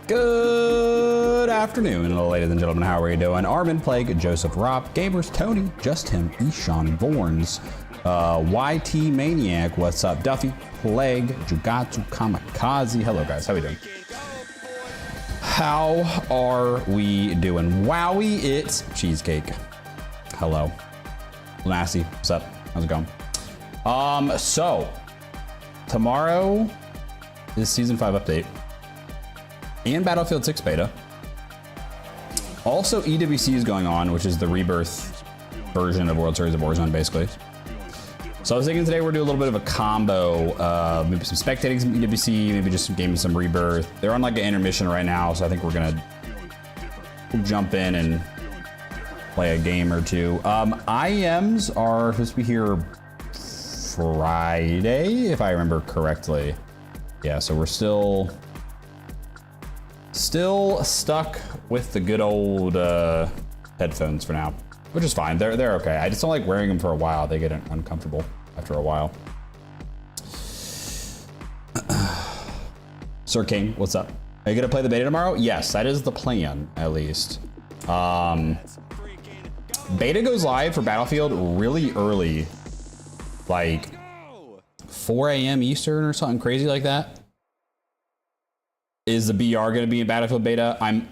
Good afternoon, ladies and gentlemen. How are you doing? Armin, Plague, Joseph, Rob, Gamers, Tony, Just Him, Ishan, Vorns, YT Maniac, what's up? Duffy, Plague, Jugatsu, Kamikaze. Hello, guys. How are we doing? How are we doing? Wowie, it's Cheesecake. Hello. Lassie, what's up? How's it going? So tomorrow is Season 5 update and Battlefield 6 beta. Also, EWC is going on, which is the Rebirth version of World Series of Warzone, basically. So I was thinking today we're doing a little bit of a combo, maybe some spectating, some EWC, maybe just some games, some Rebirth. They're on like an intermission right now, so I think we're gonna jump in and play a game or two. IEMs are supposed to be here Friday, if I remember correctly. Yeah, so we're still stuck with the good old headphones for now, which is fine. They're okay. I just don't like wearing them for a while. They get uncomfortable after a while. Sir King, what's up? Are you gonna play the beta tomorrow? Yes, that is the plan, at least. Beta goes live for Battlefield really early, like 4 a.m. Eastern or something crazy like that. Is the BR going to be in Battlefield beta? I'm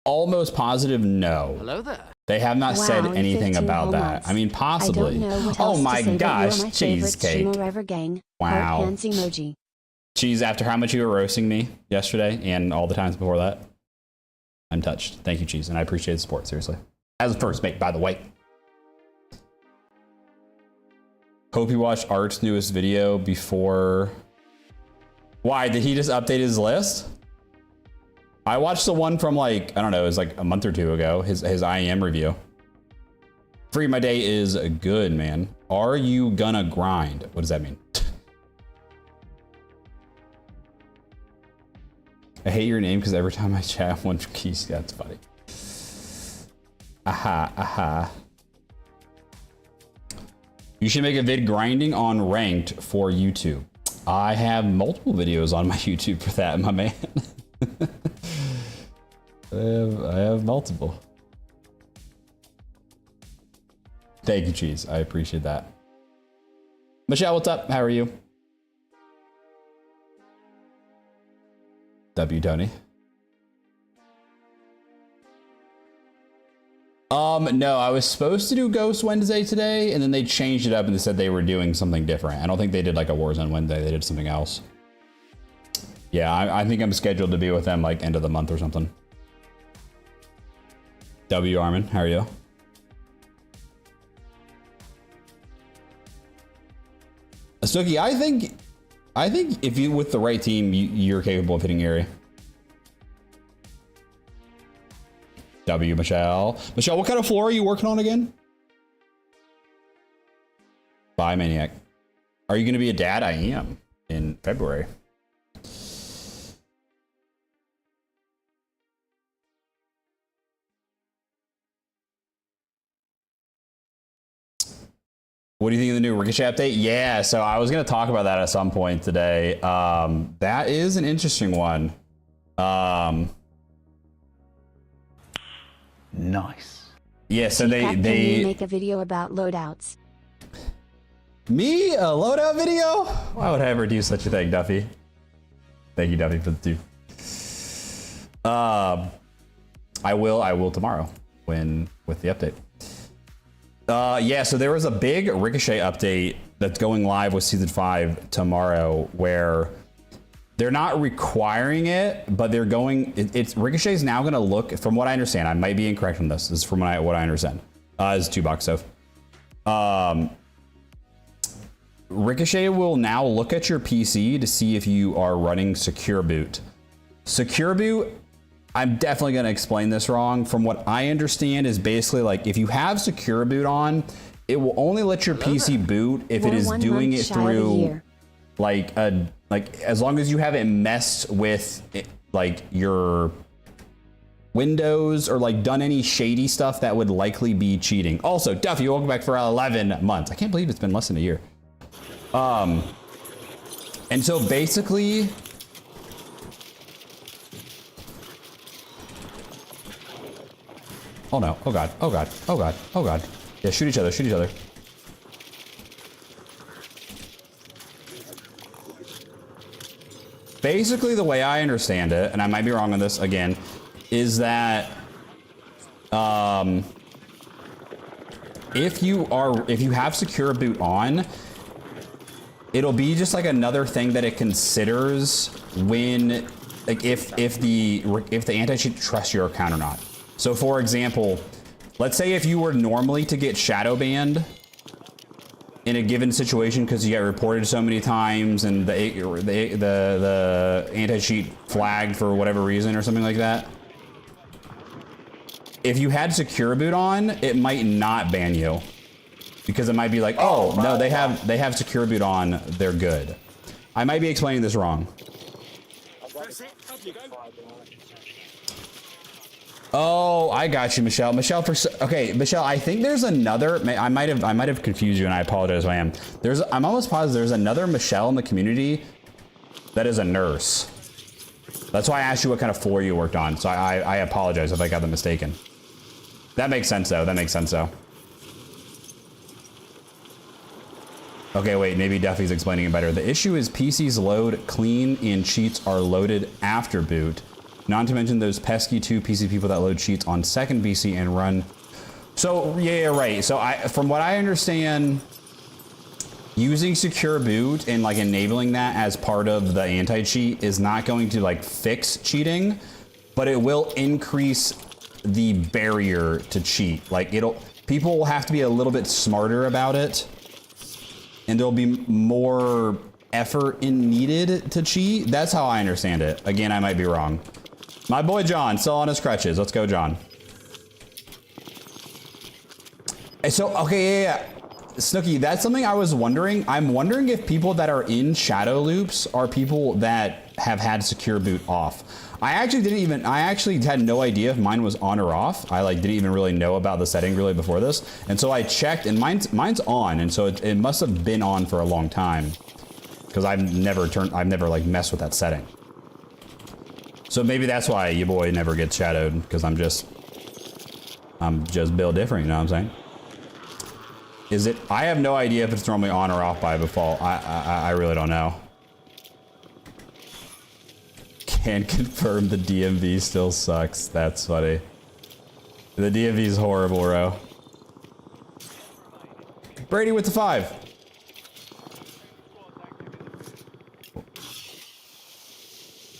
almost positive no. Hello there. They have not said anything about that. I mean, possibly. Oh my gosh, Cheesecake. Wow. Cheese, after how much you were roasting me yesterday and all the times before that, I'm touched. Thank you, Cheese, and I appreciate the support, seriously. As a first mate, by the way. Hope you watched Art's newest video before. Why, did he just update his list? I watched the one from like, I don't know, it was like a month or two ago, his IEM review. Free my day is good, man. Are you gonna grind? What does that mean? I hate your name because every time I chat one keys, that's funny. Aha, aha. You should make a vid grinding on ranked for YouTube. I have multiple videos on my YouTube for that, my man. I have multiple. Thank you, Cheese. I appreciate that. Michelle, what's up? How are you? W, Tony. No, I was supposed to do Ghost Wednesday today, and then they changed it up and they said they were doing something different. I don't think they did like a Warzone Wednesday. They did something else. Yeah, I think I'm scheduled to be with them like end of the month or something. W, Armin, how are you? Stokey, I think if you with the right team, you're capable of hitting area. W, Michelle. Michelle, what kind of floor are you working on again? Bye, Maniac. Are you going to be a dad? I am in February. What do you think of the new Ricochet update? Yeah, so I was going to talk about that at some point today. That is an interesting one. Nice. Yeah, so they make a video about loadouts. Me? A loadout video? Why would I ever do such a thing, Duffy? Thank you, Duffy, for the 2. I will tomorrow with the update. Yeah, so there was a big Ricochet update that's going live with Season 5 tomorrow where they're not requiring it, but they're going, it's Ricochet's now gonna look, from what I understand, I might be incorrect on this is from what I understand. It's 2 bucks, so. Ricochet will now look at your PC to see if you are running Secure Boot. Secure Boot, I'm definitely gonna explain this wrong. From what I understand is basically like, if you have Secure Boot on, it will only let your PC boot if it is doing it through like as long as you haven't messed with it, like your Windows or like done any shady stuff that would likely be cheating. Also, Duffy, welcome back for 11 months. I can't believe it's been less than a year. And so basically Oh no. Oh god. Oh god. Oh god. Oh god. Yeah, shoot each other. Shoot each other. Basically, the way I understand it, and I might be wrong on this again, is that if you have secure boot on, it'll be just like another thing that it considers when, like, if the anti-cheat trusts your account or not. So, for example, let's say if you were normally to get shadow banned in a given situation because you get reported so many times and the anti-cheat flagged for whatever reason or something like that. If you had secure boot on, it might not ban you because it might be like, oh no, they have secure boot on, they're good. I might be explaining this wrong. Oh, I got you, Michelle. Okay, Michelle. I think there's another. I might have confused you, and I apologize if I am. I'm almost positive there's another Michelle in the community that is a nurse. That's why I asked you what kind of floor you worked on. So I apologize if I got them mistaken. That makes sense though. Okay, wait. Maybe Duffy's explaining it better. The issue is PCs load clean and cheats are loaded after boot. Not to mention those pesky 2 PC people that load cheats on second PC and run. So yeah, right. So from what I understand, using secure boot and like enabling that as part of the anti-cheat is not going to like fix cheating, but it will increase the barrier to cheat. Like people will have to be a little bit smarter about it, and there'll be more effort needed to cheat. That's how I understand it. Again, I might be wrong. My boy John, still on his crutches. Let's go, John. So, okay, yeah. Snooky, that's something I was wondering. I'm wondering if people that are in shadow loops are people that have had secure boot off. I actually had no idea if mine was on or off. I like didn't even really know about the setting really before this. And so I checked and mine's on. And so it must have been on for a long time because I've never like messed with that setting. So maybe that's why your boy never gets shadowed, because I'm just built different, you know what I'm saying? I have no idea if it's normally on or off by default. I really don't know. Can confirm the DMV still sucks. That's funny. The DMV is horrible, bro. Brady with the 5.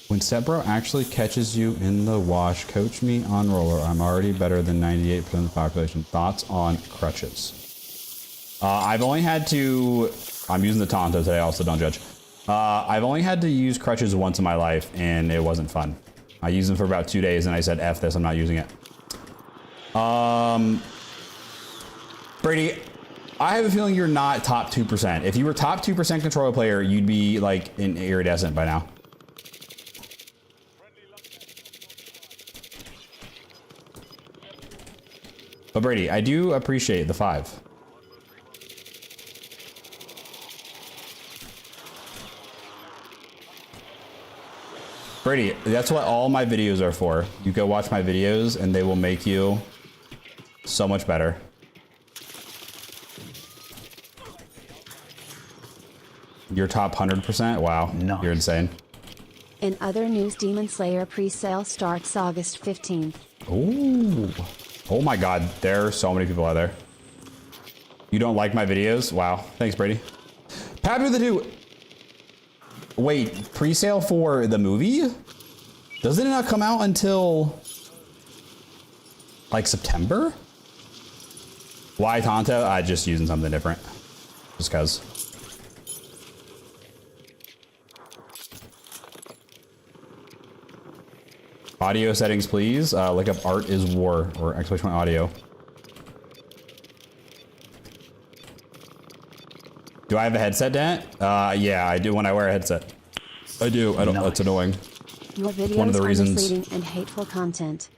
When Stepbro actually catches you in the wash, coach me on roller. I'm already better than 98% of the population. Thoughts on crutches? I've only had to... I'm using the Tonto today, also don't judge. I've only had to use crutches once in my life, and it wasn't fun. I used them for about 2 days, and I said, F this, I'm not using it. Brady, I have a feeling you're not top 2%. If you were top 2% controller player, you'd be, like, an iridescent by now. But Brady, I do appreciate the 5. Brady, that's what all my videos are for. You go watch my videos and they will make you so much better. You're top 100%? Wow, nice. You're insane. In other news, Demon Slayer pre-sale starts August 15th. Ooh. Oh my god, there are so many people out there. You don't like my videos? Wow. Thanks, Brady. Pappy the Two. Wait, pre-sale for the movie? Doesn't it not come out until like September? Why Tonto? I just using something different. Just cause. Audio settings, please. Look up Art is War or exclamation point audio. Do I have a headset dent? Yeah, I do when I wear a headset. I do. I don't. Nice. That's annoying. Your videos one of the are reasons. misleading and hateful content.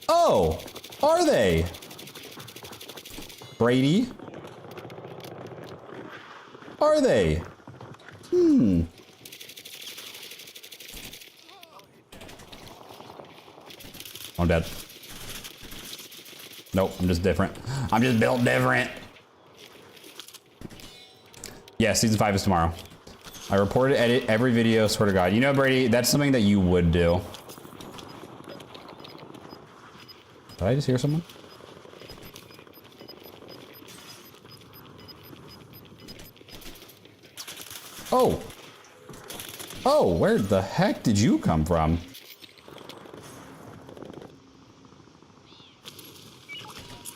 Oh, are they? Brady? Are they? I'm dead. Nope, I'm just different. I'm just built different. Yeah, season 5 is tomorrow. I report to edit every video, swear to God. You know, Brady, that's something that you would do. Did I just hear someone? Oh. Oh, where the heck did you come from?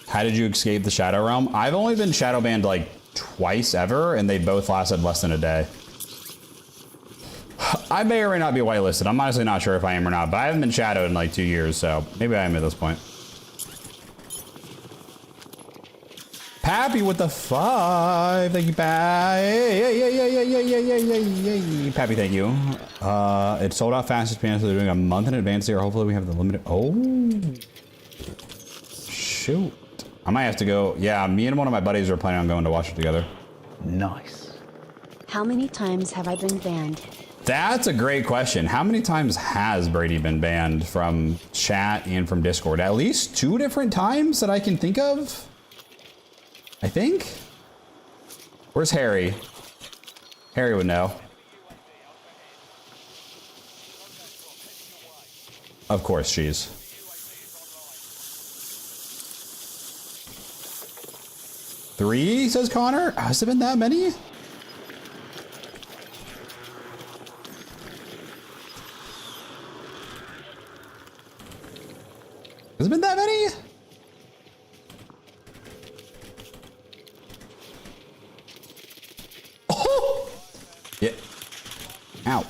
How did you escape the Shadow Realm? I've only been shadow banned like twice ever, and they both lasted less than a day. I may or may not be whitelisted. I'm honestly not sure if I am or not, but I haven't been shadowed in like 2 years, so maybe I am at this point. Pappy with the 5. Thank you, Pappy, thank you. It sold out fastest pants. They're doing a month in advance here. Hopefully we have the limited. Oh, shoot. I might have to go. Yeah, me and one of my buddies are planning on going to watch it together. Nice. How many times have I been banned? That's a great question. How many times has Brady been banned from chat and from Discord? At least 2 different times that I can think of. I think. Where's Harry? Harry would know. Of course, she's. Three, says Connor. Has it been that many? Has it been that many? Oh! Yeah. Ow.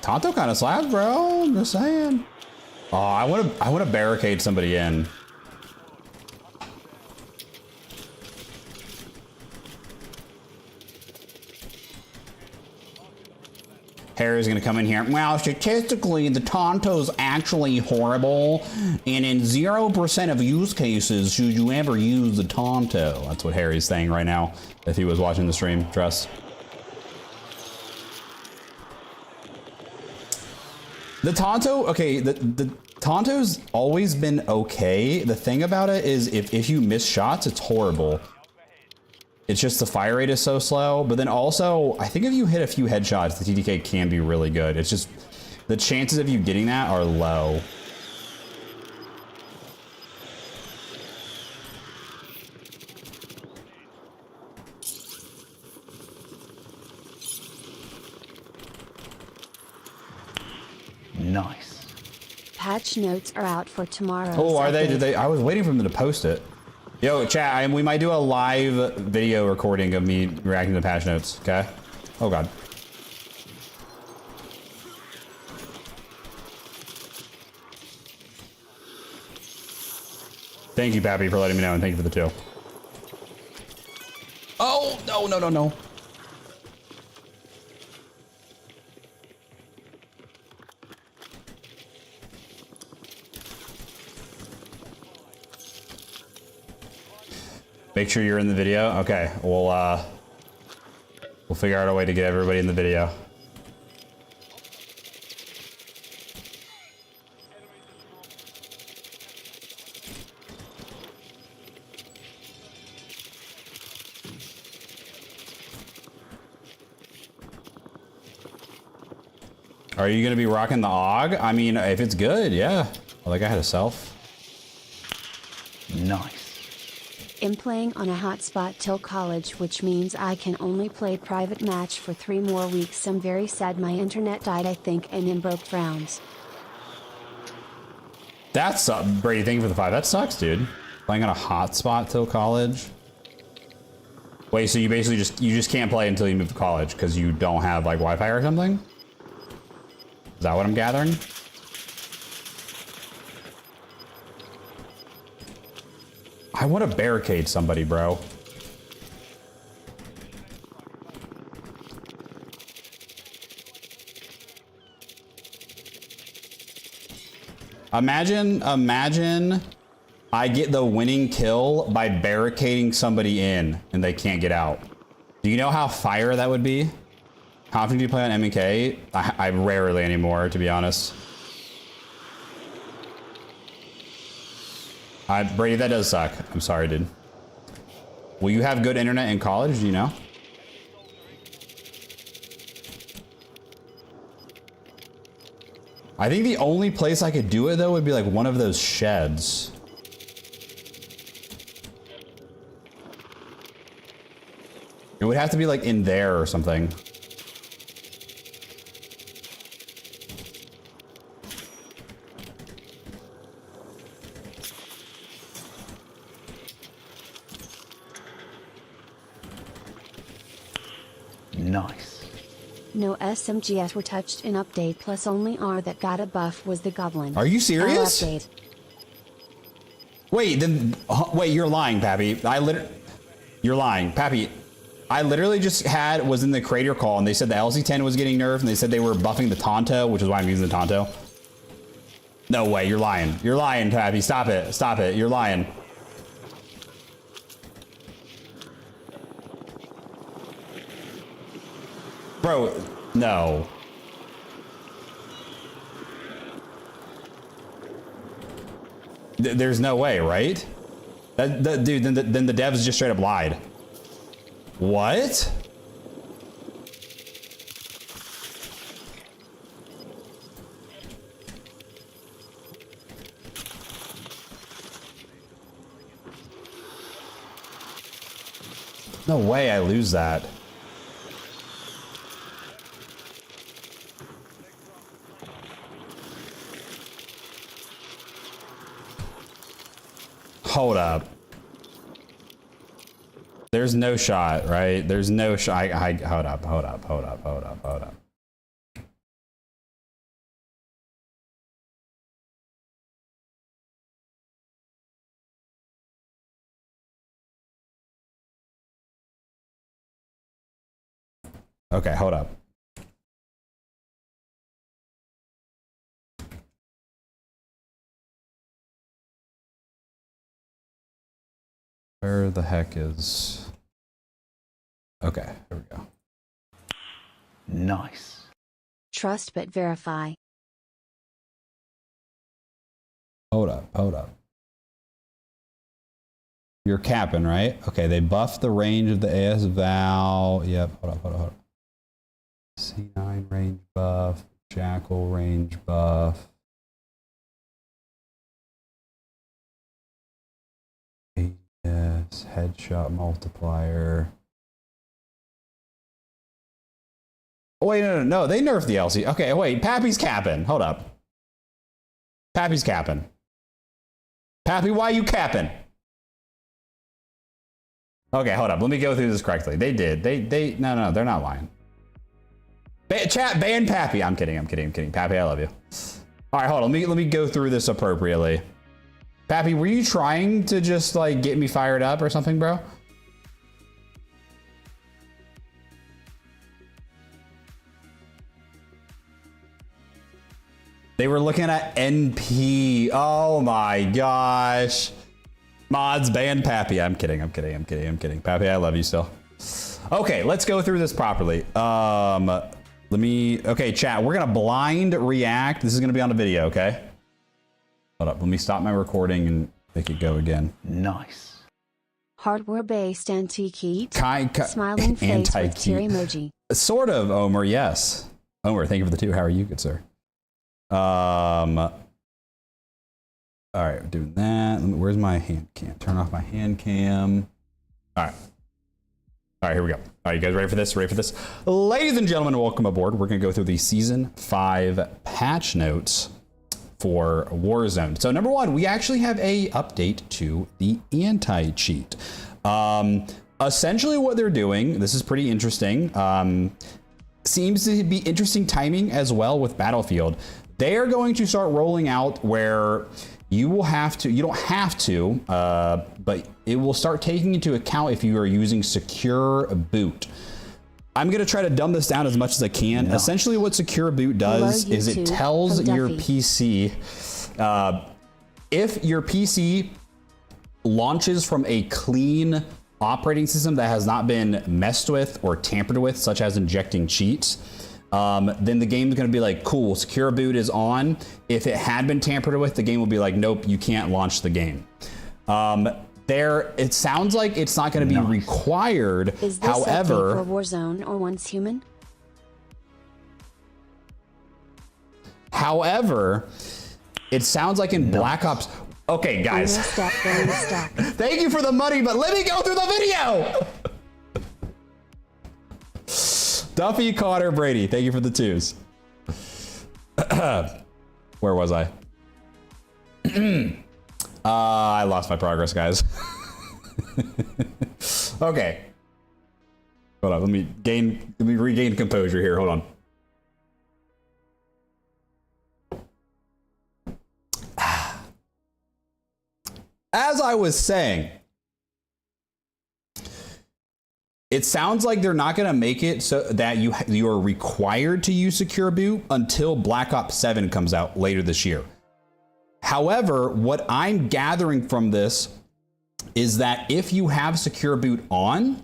Tonto kind of slaps, bro. I'm just saying. Oh, I want to barricade somebody in. Harry's gonna come in here. Well, statistically, the Tonto's actually horrible, and in 0% of use cases should you ever use the Tonto. That's what Harry's saying right now, if he was watching the stream, trust. The Tonto, okay, the Tonto's always been okay. The thing about it is if you miss shots, it's horrible. It's just the fire rate is so slow, but then also, I think if you hit a few headshots, the TDK can be really good. It's just, the chances of you getting that are low. Nice. Patch notes are out for tomorrow. Oh, are they? Did they? I was waiting for them to post it. Yo, chat, we might do a live video recording of me reacting to patch notes, okay? Oh, God. Thank you, Pappy, for letting me know, and thank you for the 2. Oh, no, no, no, no. Make sure you're in the video. Okay, we'll figure out a way to get everybody in the video. Are you gonna be rocking the AUG? I mean, if it's good, yeah. Like I had a self. Nice. I'm playing on a hotspot till college, which means I can only play private match for 3 more weeks. I'm very sad my internet died, I think, and then broke frowns. That's Brady, thank you for the 5. That sucks, dude. Playing on a hotspot till college. Wait, so you basically just can't play until you move to college because you don't have like Wi-Fi or something? Is that what I'm gathering? I want to barricade somebody, bro. Imagine I get the winning kill by barricading somebody in and they can't get out. Do you know how fire that would be? How often do you play on M&K? I rarely anymore, to be honest. Brady, that does suck. I'm sorry, dude. Will you have good internet in college? Do you know? I think the only place I could do it, though, would be like one of those sheds. It would have to be like in there or something. Nice. No SMGs were touched in update, plus only R that got a buff was the Goblin. Are you serious? Update. Wait, then wait, you're lying, Pappy. You're lying, Pappy. I literally just was in the creator call and they said the LC10 was getting nerfed and they said they were buffing the Tonto, which is why I'm using the Tonto. No way, you're lying. You're lying, Pappy. Stop it. Stop it. You're lying. Bro, no. There's no way, right? Dude, then the devs just straight up lied. What? No way I lose that. Hold up. There's no shot, right? There's no shot. Hold up. Okay, hold up. Where the heck is... Okay, here we go. Nice. Trust but verify. Hold up. You're capping, right? Okay, they buffed the range of the AS Val. Yep, hold up. C9 range buff, Jackal range buff. AS, headshot multiplier. Oh, wait, no, they nerfed the LC. Okay, wait, Pappy's capping. Hold up. Pappy's capping. Pappy, why are you capping? Okay, hold up. Let me go through this correctly. They did. No, they're not lying. Chat, ban Pappy. I'm kidding. Pappy, I love you. All right, hold on. Let me go through this appropriately. Pappy, were you trying to just like get me fired up or something, bro? They were looking at NP. Oh my gosh. Mods ban Pappy. I'm kidding. Pappy, I love you still. Okay, let's go through this properly. Okay, chat, we're gonna blind react. This is gonna be on the video, okay? Hold up, let me stop my recording and make it go again. Nice. Hardware-based antique heat. Smiling face with tear emoji. Sort of, Omer, yes. Omer, thank you for the 2. How are you, good sir? All right, doing that. Where's my hand cam? Turn off my hand cam. All right, here we go. All right, you guys ready for this? Ladies and gentlemen, welcome aboard. We're gonna go through the Season 5 patch notes for Warzone. So number 1, we actually have a update to the anti-cheat. Essentially what they're doing, this is pretty interesting, seems to be interesting timing as well with Battlefield. They are going to start rolling out where you don't have to, but it will start taking into account if you are using secure boot. I'm gonna try to dumb this down as much as I can. No. Essentially what secure boot does is it tells your PC, if your PC launches from a clean operating system that has not been messed with or tampered with, such as injecting cheats, then the game's going to be like, cool, secure boot is on. If it had been tampered with, the game will be like, nope, you can't launch the game. It sounds like it's not going to be required. Is this however, for Warzone or Once Human? However, it sounds like in Black Ops. Okay, guys. Thank you for the money, but let me go through the video. Duffy, Connor, Brady. Thank you for the 2s. Where was I? I lost my progress, guys. Okay. Hold on. Let me regain composure here. Hold on. As I was saying, it sounds like they're not going to make it so that you are required to use secure boot until Black Ops 7 comes out later this year. However, what I'm gathering from this is that if you have secure boot on,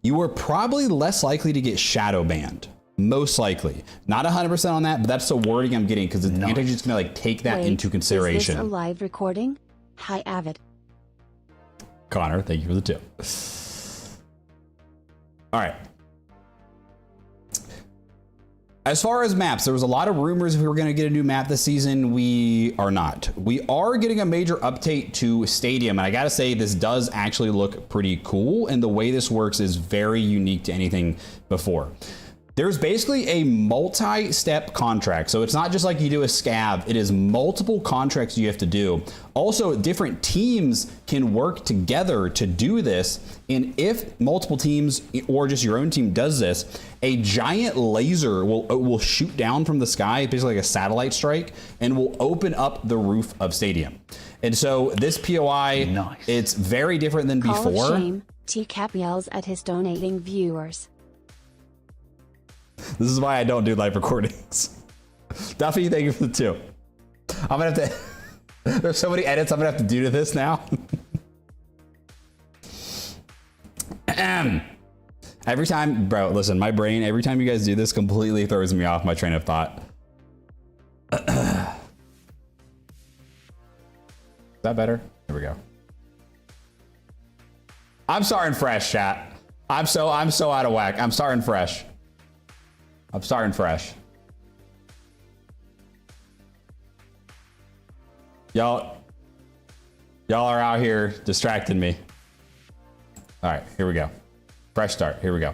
you are probably less likely to get shadow banned. Most likely. Not 100% on that, but that's the wording I'm getting because the anti-cheat's going to like take that into consideration. Is this a live recording? Hi, Avid. Connor, thank you for the 2. All right. As far as maps, there was a lot of rumors if we were going to get a new map this season. We are not. We are getting a major update to Stadium, and I got to say this does actually look pretty cool, and the way this works is very unique to anything before. There's basically a multi-step contract. So it's not just like you do a scav, it is multiple contracts you have to do. Also, different teams can work together to do this. And if multiple teams or just your own team does this, a giant laser will shoot down from the sky, basically like a satellite strike, and will open up the roof of Stadium. And so this POI, it's very different than Call before. Of shame. TCap yells at his donating viewers. This is why I don't do live recordings. Duffy, thank you for the 2. I'm gonna have to, there's so many edits I'm gonna have to do to this now. Every time, bro, listen, my brain, every time you guys do this completely throws me off my train of thought. Is that better? Here we go. I'm starting fresh, chat. I'm so out of whack. I'm starting fresh. I'm starting fresh. Y'all are out here distracting me. All right, here we go. Fresh start, here we go.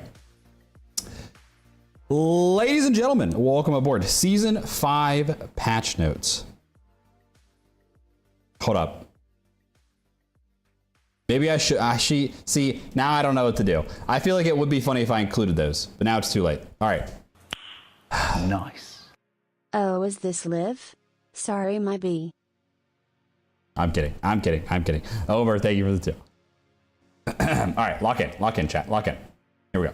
Ladies and gentlemen, welcome aboard. Season 5 patch notes. Hold up. Maybe I should, see, now I don't know what to do. I feel like it would be funny if I included those, but now it's too late. All right. Nice. Oh, is this Liv? Sorry, my B. I'm kidding. Over, thank you for the 2. All right, lock in, chat, lock in. Here we go.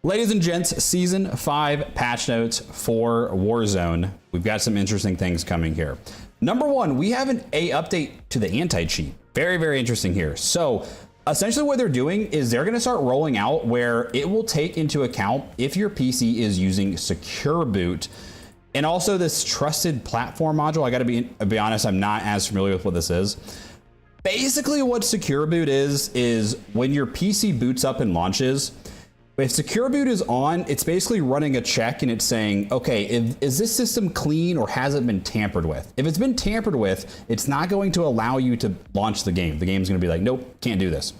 Ladies and gents, Season 5 patch notes for Warzone. We've got some interesting things coming here. Number 1, we have an update to the anti-cheat. Very, very interesting here. So essentially what they're doing is they're going to start rolling out where it will take into account if your PC is using secure boot and also this trusted platform module. I got to be honest, I'm not as familiar with what this is. Basically what secure boot is when your PC boots up and launches, if secure boot is on, it's basically running a check and it's saying, okay, is this system clean or has it been tampered with? If it's been tampered with, it's not going to allow you to launch the game. The game's going to be like, nope, can't do this.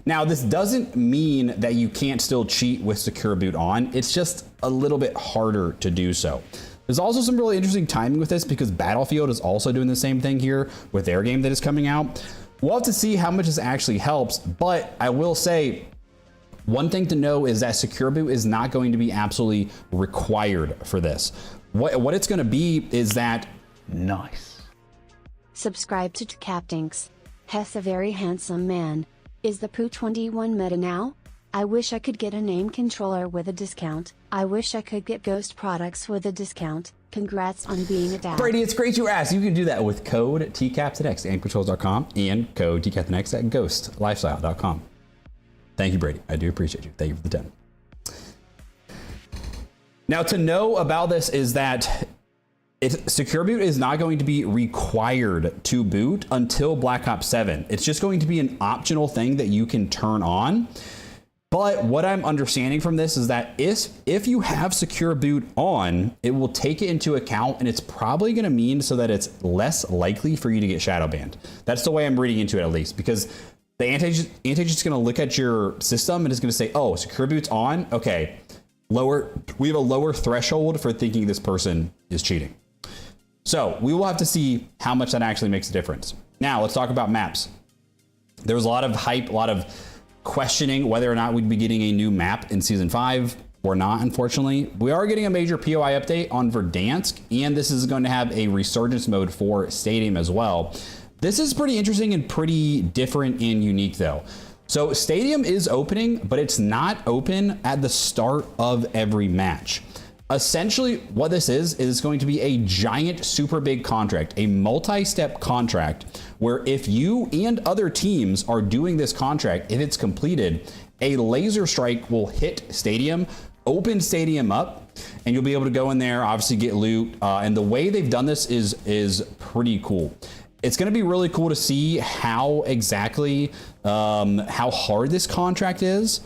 Now, this doesn't mean that you can't still cheat with secure boot on. It's just a little bit harder to do so. There's also some really interesting timing with this because Battlefield is also doing the same thing here with their game that is coming out. We'll have to see how much this actually helps, but I will say, one thing to know is that secure boot is not going to be absolutely required for this. What it's going to be is that nice. Subscribe to TCaptainX. Hess a very handsome man. Is the Poo 21 meta now? I wish I could get a name controller with a discount. I wish I could get Ghost products with a discount. Congrats on being a dad. Brady, it's great you asked. You can do that with code TCaptainX at aimcontrols.com and code TCaptainX at ghostlifestyle.com. Thank you, Brady. I do appreciate you. Thank you for the 10. Now, to know about this is that Secure Boot is not going to be required to boot until Black Ops 7. It's just going to be an optional thing that you can turn on. But what I'm understanding from this is that if you have Secure Boot on, it will take it into account, and it's probably going to mean so that it's less likely for you to get shadow banned. That's the way I'm reading into it, at least, because the anti-cheat is going to look at your system and is going to say, oh, Secure Boot's on. Okay, we have a lower threshold for thinking this person is cheating. So we will have to see how much that actually makes a difference. Now let's talk about maps. There was a lot of hype, a lot of questioning whether or not we'd be getting a new map in season 5 or not. Unfortunately, we are getting a major POI update on Verdansk, and this is going to have a resurgence mode for Stadium as well. This is pretty interesting and pretty different and unique though. So Stadium is opening, but it's not open at the start of every match. Essentially what this is going to be a giant, super big contract, a multi-step contract where if you and other teams are doing this contract, if it's completed, a laser strike will hit Stadium, open Stadium up, and you'll be able to go in there, obviously get loot. And the way they've done this is pretty cool. It's going to be really cool to see how exactly, how hard this contract is.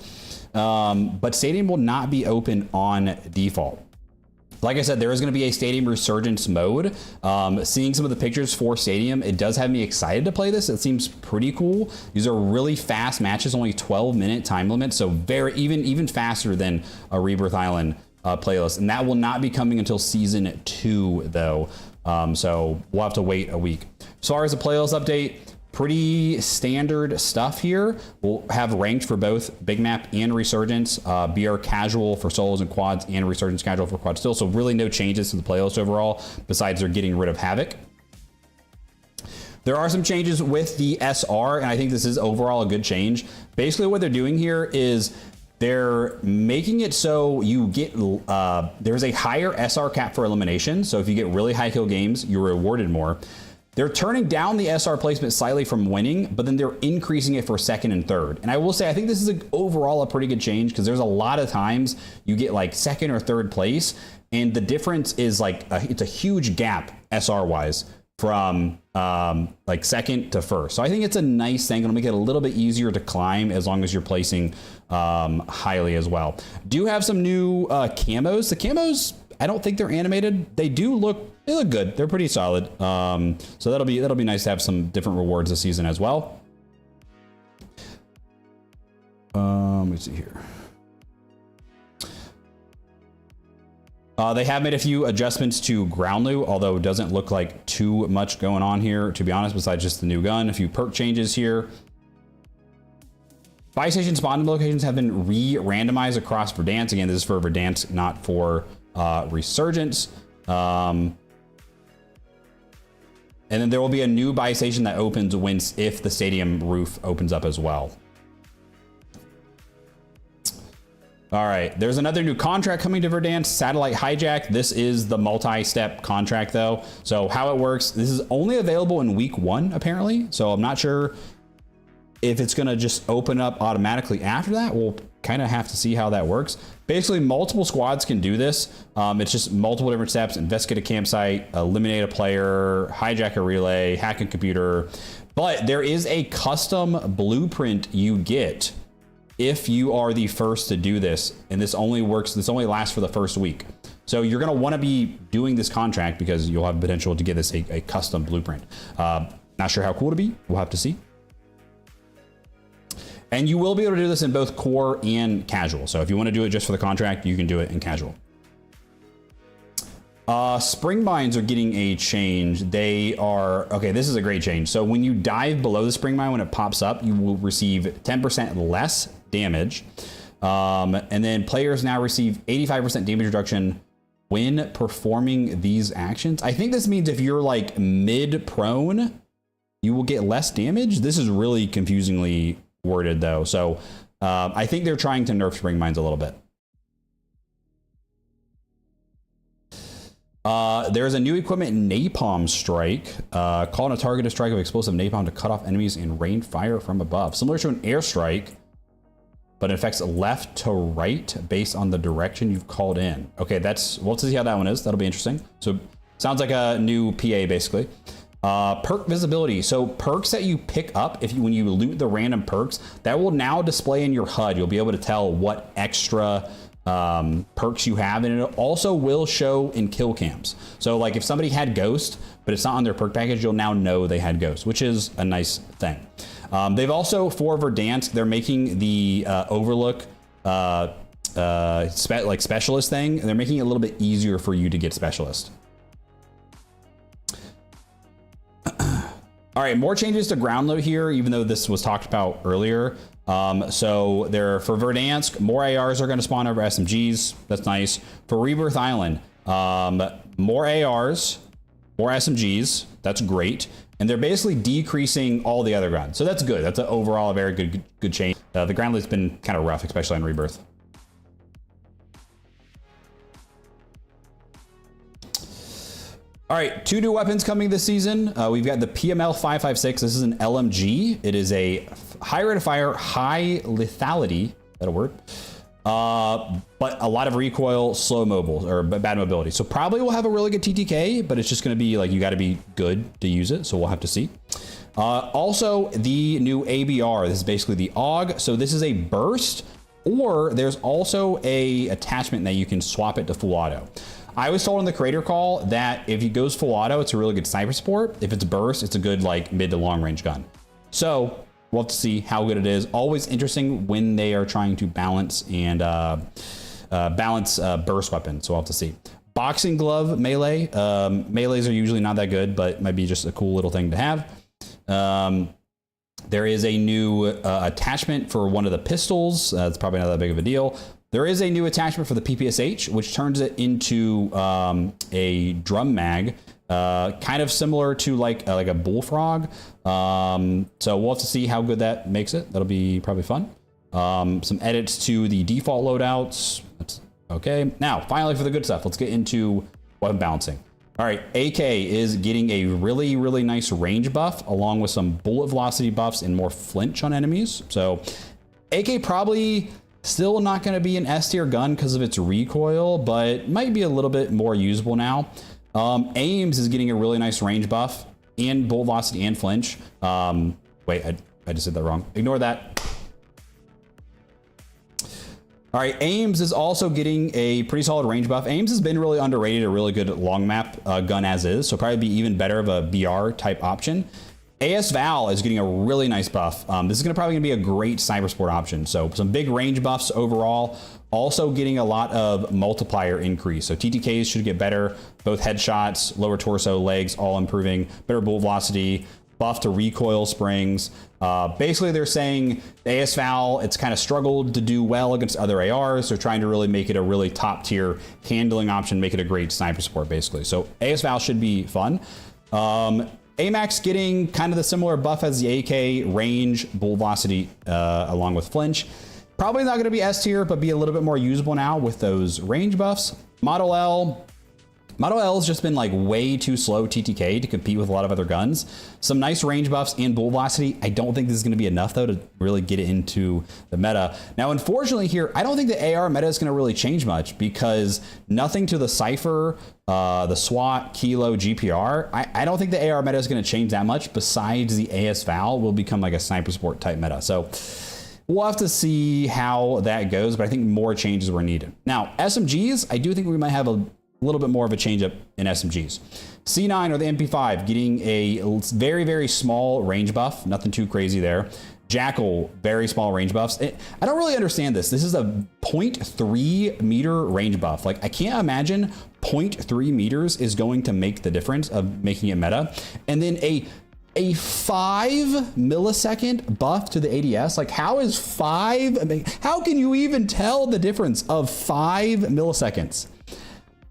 But Stadium will not be open on default. Like I said, there is going to be a Stadium resurgence mode. Seeing some of the pictures for Stadium, it does have me excited to play this. It seems pretty cool. These are really fast matches, only 12-minute time limit, so very even faster than a Rebirth Island playlist. And that will not be coming until season 2, though. So we'll have to wait a week. As far as the playlist update, pretty standard stuff here. We'll have ranked for both Big Map and Resurgence, BR Casual for solos and quads, and Resurgence Casual for quads still. So really no changes to the playlist overall, besides they're getting rid of Havoc. There are some changes with the SR, and I think this is overall a good change. Basically what they're doing here is they're making it so you get, there's a higher SR cap for elimination. So if you get really high kill games, you're rewarded more. They're turning down the SR placement slightly from winning, but then they're increasing it for second and third. And I will say, I think this is overall a pretty good change, because there's a lot of times you get like second or third place, and the difference is like, it's a huge gap SR wise from like second to first. So I think it's a nice thing. It'll make it a little bit easier to climb as long as you're placing highly as well. Do have some new camos. The camos, I don't think they're animated. They look good. They're pretty solid. So that'll be nice to have some different rewards this season as well. Let me see here. They have made a few adjustments to ground loot, although it doesn't look like too much going on here, to be honest, besides just the new gun. A few perk changes here. Buy station spawn locations have been re-randomized across Verdansk. Again, this is for Verdansk, not for Resurgence. And then there will be a new buy station that opens if the Stadium roof opens up as well. All right, there's another new contract coming to Verdansk, Satellite Hijack. This is the multi-step contract though. So how it works, this is only available in week 1 apparently. So I'm not sure if it's gonna just open up automatically after that. We'll kind of have to see how that works. Basically, multiple squads can do this. It's just multiple different steps: investigate a campsite, eliminate a player, hijack a relay, hack a computer. But there is a custom blueprint you get if you are the first to do this, and this only lasts for the first week. So you're gonna wanna be doing this contract because you'll have potential to get this a custom blueprint. Not sure how cool it'll be, we'll have to see. And you will be able to do this in both core and casual. So if you wanna do it just for the contract, you can do it in casual. Spring mines are getting a change. Okay, this is a great change. So when you dive below the spring mine, when it pops up, you will receive 10% less damage. And then players now receive 85% damage reduction when performing these actions. I think this means if you're like mid prone, you will get less damage. This is really confusingly worded though. So I think they're trying to nerf spring mines a little bit. There's a new equipment, Napalm Strike. Call on a target a strike of explosive napalm to cut off enemies and rain fire from above. Similar to an airstrike, but it affects left to right based on the direction you've called in. Okay, we'll have to see how that one is. That'll be interesting. So sounds like a new PA basically. Perk visibility. So perks that you pick up when you loot the random perks, that will now display in your HUD. You'll be able to tell what extra perks you have, and it also will show in kill cams. So like if somebody had Ghost, but it's not on their perk package, you'll now know they had Ghost, which is a nice thing. They've also, for Verdansk, they're making the Overlook like specialist thing, and they're making it a little bit easier for you to get specialist. All right, more changes to ground load here, even though this was talked about earlier. So for Verdansk, more ARs are going to spawn over SMGs. That's nice. For Rebirth Island, more ARs, more SMGs. That's great. And they're basically decreasing all the other guns. So that's good. That's overall a very good change. The ground load's been kind of rough, especially on Rebirth. All right, 2 new weapons coming this season. We've got the PML 556. This is an LMG. It is a high rate of fire, high lethality. Is that a word? But a lot of recoil, slow mobile, or bad mobility. So probably will have a really good TTK, but it's just going to be like, you got to be good to use it. So we'll have to see. Also, the new ABR. This is basically the AUG. So this is a burst, or there's also a attachment that you can swap it to full auto. I was told in the creator call that if it goes full auto, it's a really good sniper support. If it's burst, it's a good like mid to long range gun. So we'll have to see how good it is. Always interesting when they are trying to balance and balance burst weapons. So we'll have to see. Boxing glove melee. Melees are usually not that good, but might be just a cool little thing to have. There is a new attachment for one of the pistols. It's probably not that big of a deal. There is a new attachment for the PPSH, which turns it into a drum mag, kind of similar to like a bullfrog. So we'll have to see how good that makes it. That'll be probably fun. Some edits to the default loadouts. That's okay. Now, finally for the good stuff, let's get into weapon balancing. All right, AK is getting a really, really nice range buff, along with some bullet velocity buffs and more flinch on enemies. So AK probably still not going to be an S tier gun because of its recoil, but might be a little bit more usable now. Ames is getting a really nice range buff and bullet velocity and flinch. Wait, I just said that wrong. Ignore that. All right, Ames is also getting a pretty solid range buff. Ames has been really underrated, a really good long map gun as is, so probably be even better of a BR type option. AS Val is getting a really nice buff. This is probably gonna be a great cyber sport option. So some big range buffs overall, also getting a lot of multiplier increase. So TTKs should get better, both headshots, lower torso, legs, all improving, better bullet velocity, buff to recoil springs. Basically they're saying the AS Val, it's kind of struggled to do well against other ARs. They're trying to really make it a really top tier handling option, make it a great sniper support basically. So AS Val should be fun. AMAX getting kind of the similar buff as the AK, range, bullet velocity, along with flinch. Probably not going to be S tier, but be a little bit more usable now with those range buffs. Model L has just been like way too slow TTK to compete with a lot of other guns. Some nice range buffs and bullet velocity. I don't think this is going to be enough though to really get it into the meta. Now, unfortunately here, I don't think the AR meta is going to really change much because nothing to the Cypher, the SWAT, Kilo, GPR. I don't think the AR meta is going to change that much besides the AS Val will become like a sniper sport type meta. So we'll have to see how that goes, but I think more changes were needed. Now, SMGs, I do think we might have a little bit more of a change up in SMGs. C9 or the MP5 getting a very, very small range buff. Nothing too crazy there. Jackal, very small range buffs. I don't really understand this. This is a 0.3 meter range buff. Like I can't imagine 0.3 meters is going to make the difference of making it meta. And then a 5 millisecond buff to the ADS. Like how is 5? I mean, how can you even tell the difference of 5 milliseconds?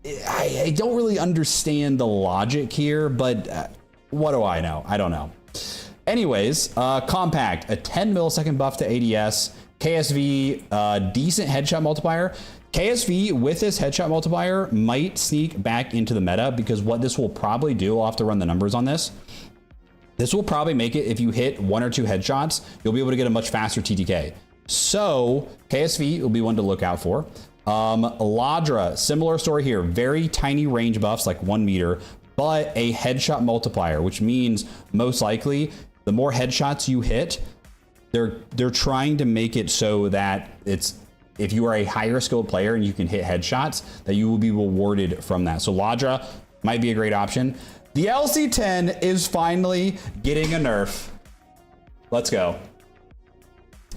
I don't really understand the logic here, but what do I know? I don't know. Anyways, Compact, a 10 millisecond buff to ADS, KSV, decent headshot multiplier. KSV with this headshot multiplier might sneak back into the meta, because what this will probably do, I'll have to run the numbers on this. This will probably make it, if you hit 1 or 2 headshots, you'll be able to get a much faster TTK. So KSV will be one to look out for. Ladra, similar story here. Very tiny range buffs, like 1 meter, but a headshot multiplier, which means most likely the more headshots you hit, they're trying to make it so that it's, if you are a higher skilled player and you can hit headshots, that you will be rewarded from that. So Ladra might be a great option. The LC10 is finally getting a nerf. Let's go.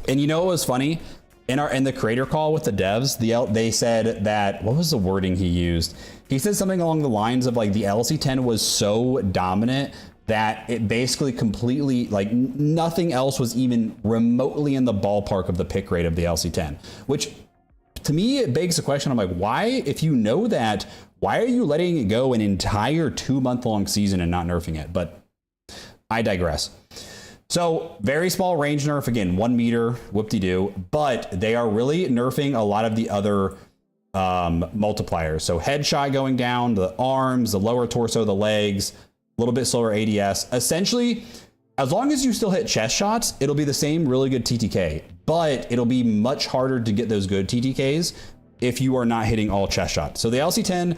And you know what was funny? In the creator call with the devs, they said that, what was the wording he used? He said something along the lines of like the LC10 was so dominant that it basically completely, like nothing else was even remotely in the ballpark of the pick rate of the LC10, which to me, it begs the question. I'm like, why, if you know that, why are you letting it go an entire 2-month-long season and not nerfing it? But I digress. So very small range nerf, again, 1 meter, whoop-de-doo, but they are really nerfing a lot of the other multipliers. So headshot going down, the arms, the lower torso, the legs, a little bit slower ADS. Essentially, as long as you still hit chest shots, it'll be the same really good TTK, but it'll be much harder to get those good TTKs if you are not hitting all chest shots. So the LC10,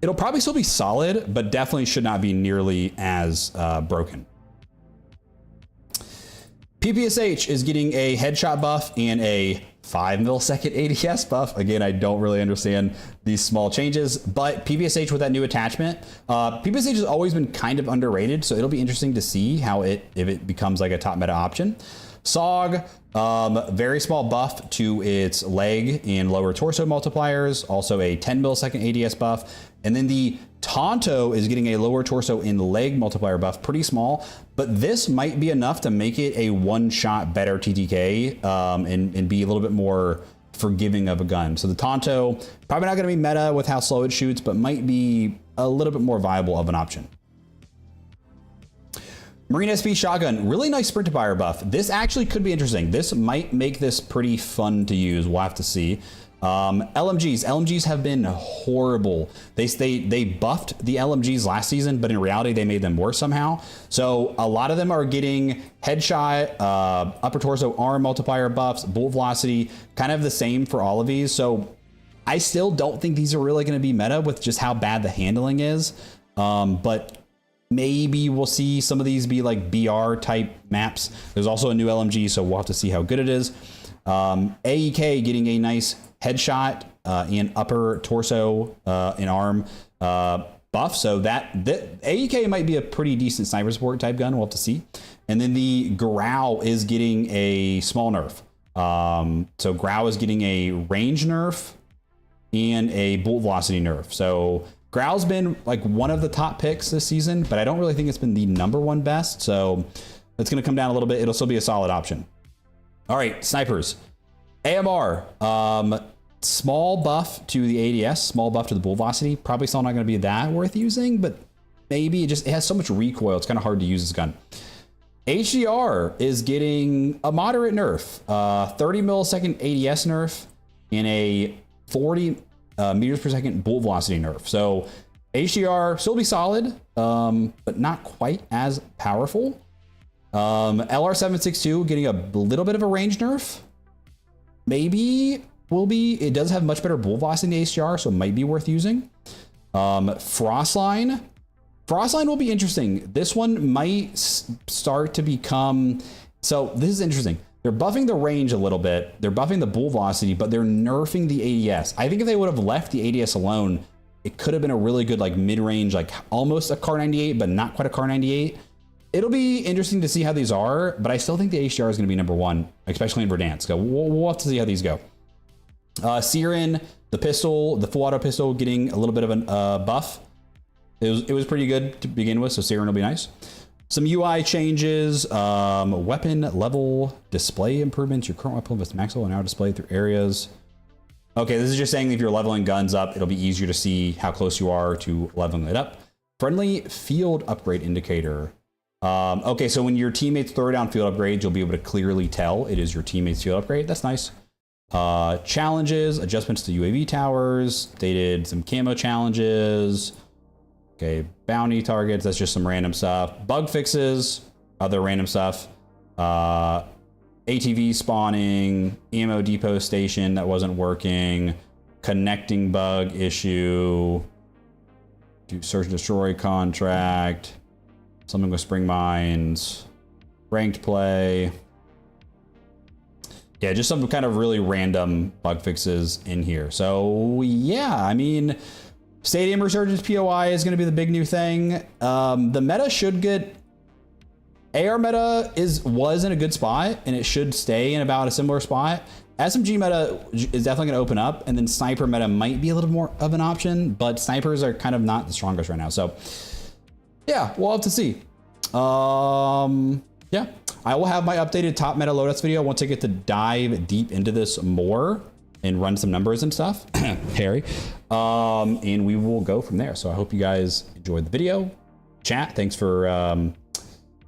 it'll probably still be solid, but definitely should not be nearly as broken. PPSH is getting a headshot buff and a 5 millisecond ADS buff. Again, I don't really understand these small changes, but PPSH with that new attachment, PPSH has always been kind of underrated, so it'll be interesting to see how if it becomes like a top meta option. SOG, very small buff to its leg and lower torso multipliers, also a 10 millisecond ADS buff. And then the Tonto is getting a lower torso and leg multiplier buff, pretty small, but this might be enough to make it a one-shot better TTK and be a little bit more forgiving of a gun. So the Tonto, probably not gonna be meta with how slow it shoots, but might be a little bit more viable of an option. Marine SP shotgun, really nice sprint to fire buff. This actually could be interesting. This might make this pretty fun to use. We'll have to see. LMGs have been horrible. They buffed the LMGs last season, but in reality they made them worse somehow. So a lot of them are getting headshot, upper torso arm multiplier buffs, bullet velocity, kind of the same for all of these. So I still don't think these are really going to be meta with just how bad the handling is. But maybe we'll see some of these be like BR type maps. There's also a new LMG, so we'll have to see how good it is. AEK getting a nice headshot and upper torso and arm buff. So that AEK might be a pretty decent sniper support type gun. We'll have to see. And then the Growl is getting a small nerf. So Growl is getting a range nerf and a bullet velocity nerf. So Growl's been like one of the top picks this season, but I don't really think it's been the #1 best. So it's going to come down a little bit. It'll still be a solid option. All right, snipers. AMR, small buff to the ADS, small buff to the bullet velocity. Probably still not going to be that worth using, but maybe it has so much recoil. It's kind of hard to use this gun. HDR is getting a moderate nerf, 30 millisecond ADS nerf and a 40 meters per second bullet velocity nerf. So HDR still be solid, but not quite as powerful. LR762 getting a little bit of a range nerf. Maybe will be. It does have much better bullet velocity than the HDR, so it might be worth using. Frostline will be interesting. This one might start to become, so this is interesting. They're buffing the range a little bit. They're buffing the bullet velocity, but they're nerfing the ADS. I think if they would have left the ADS alone, it could have been a really good like mid-range, like almost a Car 98, but not quite a Car 98. It'll be interesting to see how these are, but I still think the HDR is going to be #1, especially in Verdansk. So we'll have to see how these go. Siren, the pistol, the full auto pistol, getting a little bit of a buff. It was pretty good to begin with, so Siren will be nice. Some UI changes, weapon level display improvements. Your current weapon is max level and now displayed through areas. Okay, this is just saying if you're leveling guns up, it'll be easier to see how close you are to leveling it up. Friendly field upgrade indicator. Okay, so when your teammates throw down field upgrades, you'll be able to clearly tell it is your teammate's field upgrade. That's nice. Challenges, adjustments to UAV towers. They did some camo challenges. Okay, bounty targets, that's just some random stuff. Bug fixes, other random stuff. ATV spawning, ammo depot station that wasn't working, connecting bug issue, do search and destroy contract, something with spring mines, ranked play. Yeah, just some kind of really random bug fixes in here. So yeah, I mean, Stadium Resurgence POI is going to be the big new thing. The meta should get... AR meta was in a good spot, and it should stay in about a similar spot. SMG meta is definitely going to open up, and then sniper meta might be a little more of an option, but snipers are kind of not the strongest right now. So yeah, we'll have to see. Yeah, I will have my updated top meta loadouts video once I get to dive deep into this more and run some numbers and stuff. Harry. And we will go from there. So I hope you guys enjoyed the video. Chat, thanks for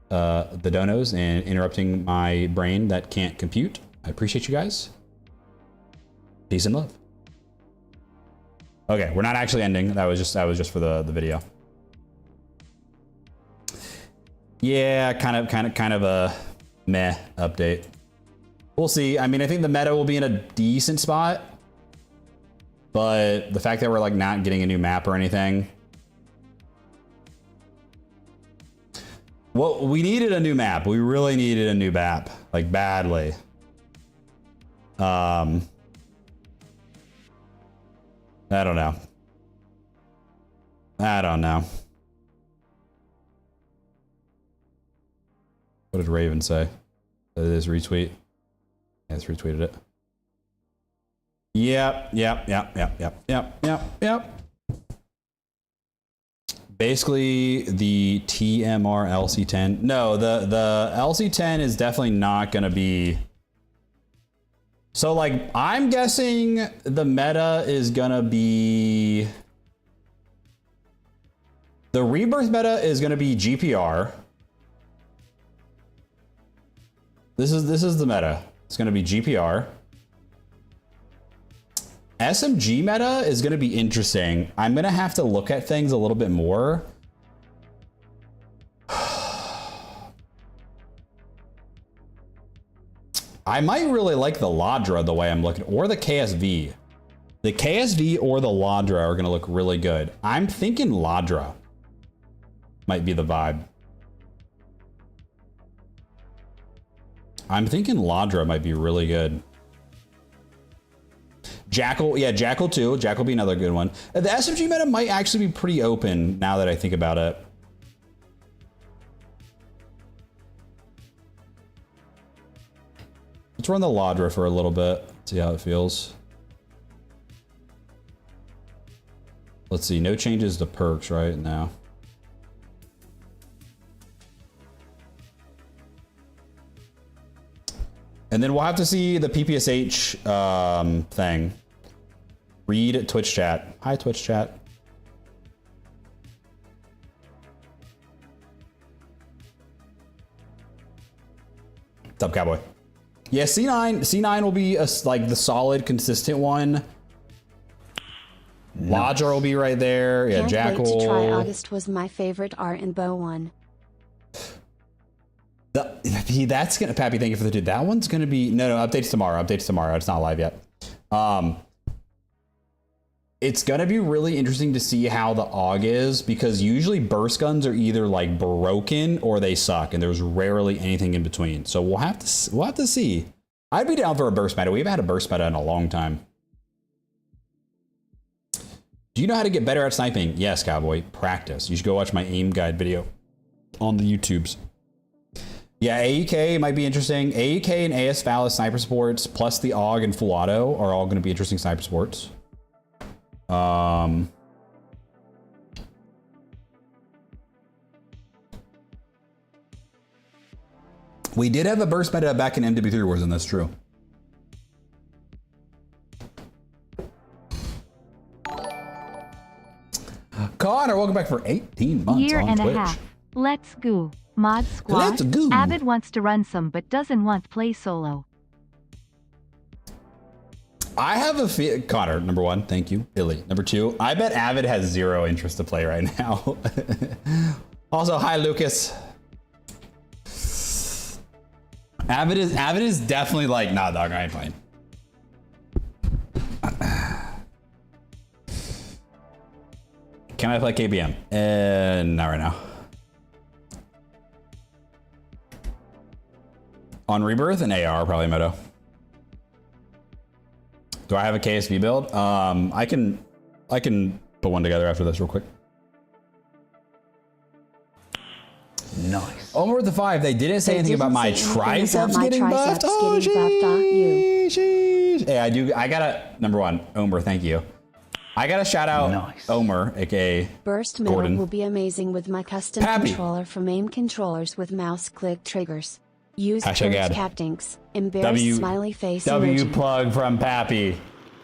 the donos and interrupting my brain that can't compute. I appreciate you guys. Peace and love. Okay, we're not actually ending. That was just for the video. Yeah, kind of a meh update. We'll see. I mean, I think the meta will be in a decent spot, but the fact that we're like not getting a new map or anything. Well, we needed a new map. We really needed a new map, like badly. I don't know. What did Raven say? That is retweet. Yeah, it's retweeted it. Yep. Basically, the TMR LC10. No, the LC10 is definitely not going to be. So, like, I'm guessing the meta is going to be. The Rebirth meta is going to be GPR. This is the meta. It's going to be GPR. SMG meta is going to be interesting. I'm going to have to look at things a little bit more. I might really like the Ladra the way I'm looking, or the KSV. The KSV or the Ladra are going to look really good. I'm thinking Ladra might be the vibe. I'm thinking Ladra might be really good. Jackal, yeah, Jackal too. Jackal be another good one. The SMG meta might actually be pretty open now that I think about it. Let's run the Ladra for a little bit, see how it feels. Let's see, no changes to perks right now. And then we'll have to see the PPSH thing. Read Twitch chat. Hi, Twitch chat. What's up, Cowboy? Yeah, C9 will be like the solid, consistent one. Nice. Lodger will be right there. Yeah, Jackal. Can't wait to try August was my favorite art and bow one. That's gonna, Pappy, thank you for the dude. That one's gonna be no updates tomorrow. Updates tomorrow. It's not live yet. It's gonna be really interesting to see how the AUG is, because usually burst guns are either like broken or they suck, and there's rarely anything in between. So we'll have to see. I'd be down for a burst meta. We haven't had a burst meta in a long time. Do you know how to get better at sniping? Yes, Cowboy. Practice. You should go watch my aim guide video on the YouTubes. Yeah, AEK might be interesting. AEK and AS Val as sniper supports, plus the AUG and full auto are all going to be interesting sniper supports. We did have a burst meta back in MW3 Warzone, that's true. Connor, welcome back for 18 months Year on and Twitch. a half. Let's go. Mod squad. Let's go. Avid wants to run some but doesn't want to play solo. I have a feel. Connor, number one, thank you. Billy, number two. I bet Avid has zero interest to play right now. Also, hi Lucas. Avid is definitely like, nah, dog, I ain't playing. Can I play KBM? Not right now. On Rebirth and AR, probably Moto. Do I have a KSV build? I can put one together after this real quick. Nice. Over the 5, they didn't say anything about my triceps getting buffed. Oh, jeez. Hey, I gotta, number one, Omer, thank you. I gotta shout out Omer, aka Burst Metal Gordon. will be amazing with my custom controller from AIM controllers with mouse click triggers. Use TCaptainX. Embarrassed smiley face W emoji. plug from Pappy.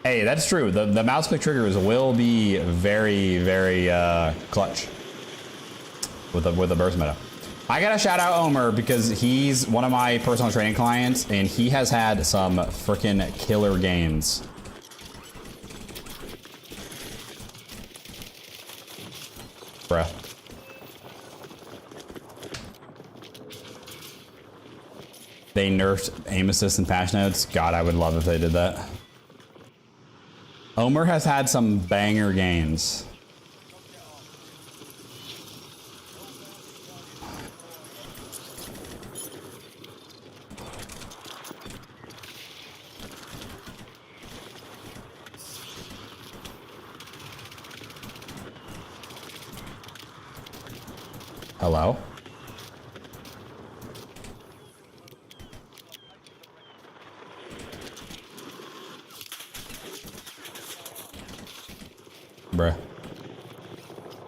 Hey, that's true. The mouse click triggers will be very, very clutch with the burst meta. I gotta shout out Omer because he's one of my personal training clients and he has had some freaking killer gains. Bruh. They nerfed aim assist and patch notes. God, I would love if they did that. Omer has had some banger gains. Hello? Bruh.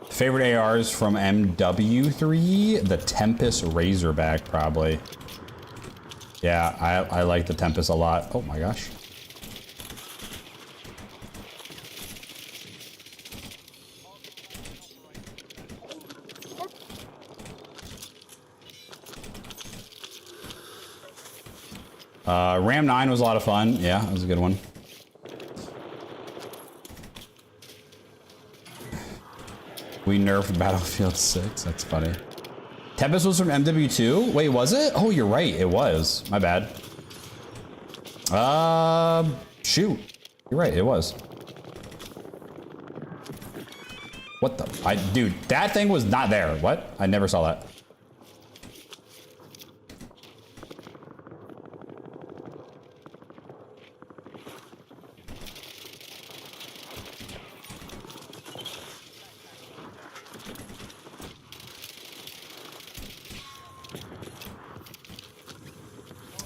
Favorite ARs from MW3? The Tempest Razorback, probably. Yeah, I like the Tempest a lot. Oh my gosh. Ram 9 was a lot of fun. Yeah, that was a good one. We nerfed Battlefield 6. That's funny. Tempest was from MW2? Wait, was it? Oh, you're right. It was. My bad. Shoot. You're right. It was. What the? Dude, that thing was not there. What? I never saw that.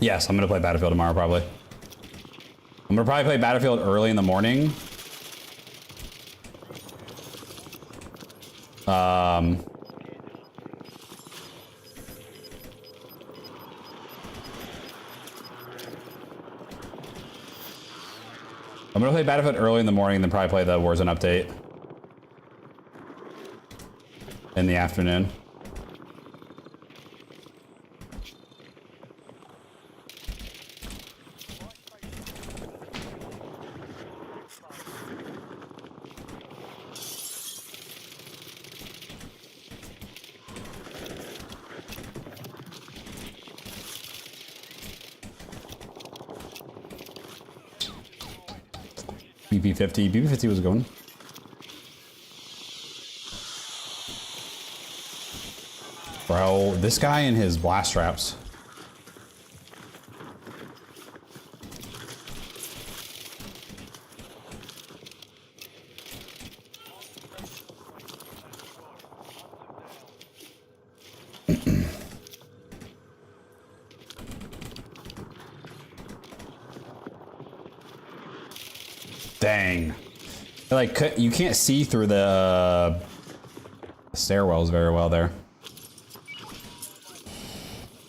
Yes, I'm gonna play Battlefield tomorrow, probably. I'm gonna probably play Battlefield early in the morning. I'm gonna play Battlefield early in the morning, then probably play the Warzone update in the afternoon. BP50. BP50 was a good one. Bro, this guy and his blast traps. Dang. Like, you can't see through the stairwells very well there.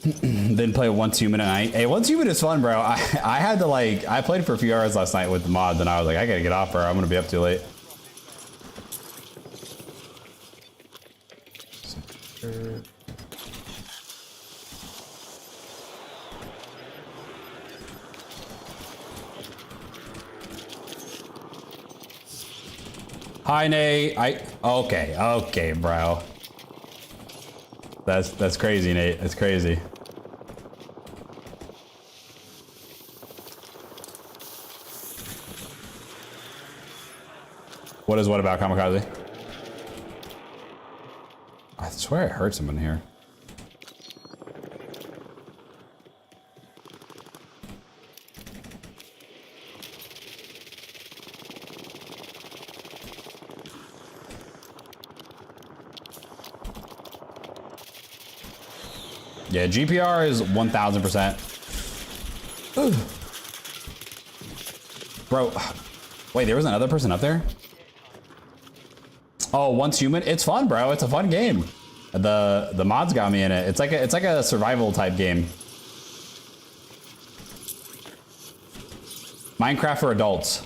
Then play 1-2 minute night. Hey, 1-2 minute is fun, bro. I had to I played for a few hours last night with the mods and I was like, I gotta get off, bro. I'm gonna be up too late. Hi, Nate. Okay, bro. That's crazy, Nate. That's crazy. What about Kamikaze? I swear I heard someone here. Yeah, GPR is 1000%. Bro, wait, there was another person up there? Oh, Once Human. It's fun, bro. It's a fun game. The mods got me in it. It's like a survival type game. Minecraft for adults.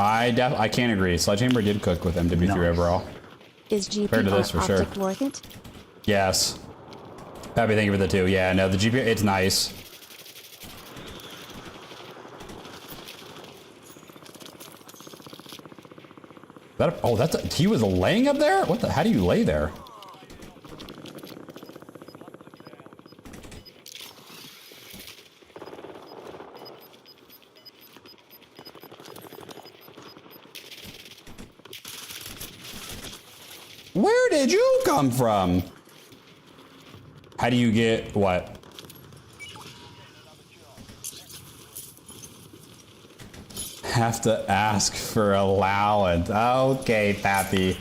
I can't agree. Sledgehammer did cook with MW3 overall. Is Compared to this, GPR for sure. optic worth it? Yes. Happy, thank you for the 2. Yeah, no, the GPR, it's nice. He was laying up there? What the, how do you lay there? Where did you come from? How do you get what? Have to ask for allowance. Okay, Pappy.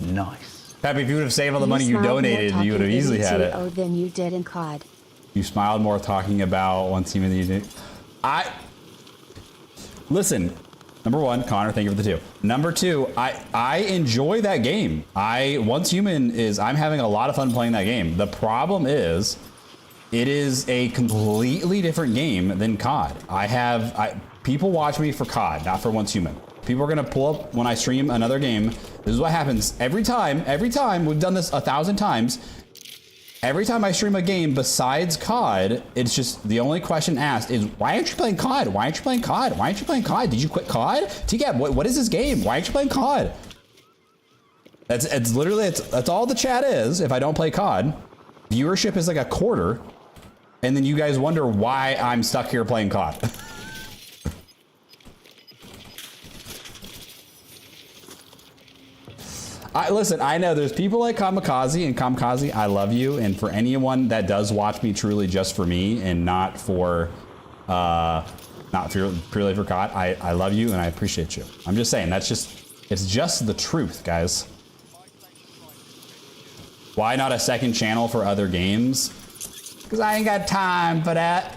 Nice. Pappy, if you would have saved all the money you donated, you would have easily had it. Than you did in COD. You smiled more talking about One Team than you did. Listen. Number 1, Connor, thank you for the 2. Number 2, I enjoy that game. Once Human I'm having a lot of fun playing that game. The problem is, it is a completely different game than COD. People watch me for COD, not for Once Human. People are gonna pull up when I stream another game. This is what happens every time, we've done this 1,000 times. Every time I stream a game besides COD, it's just the only question asked is, why aren't you playing COD? Why aren't you playing COD? Why aren't you playing COD? Did you quit COD? TCap, what is this game? Why aren't you playing COD? It's literally, that's all the chat is if I don't play COD. Viewership is like a quarter, and then you guys wonder why I'm stuck here playing COD. Listen, I know there's people like Kamikaze, and Kamikaze, I love you. And for anyone that does watch me truly just for me and not purely for COD, I love you and I appreciate you. I'm just saying, it's just the truth, guys. Why not a second channel for other games? Because I ain't got time for that.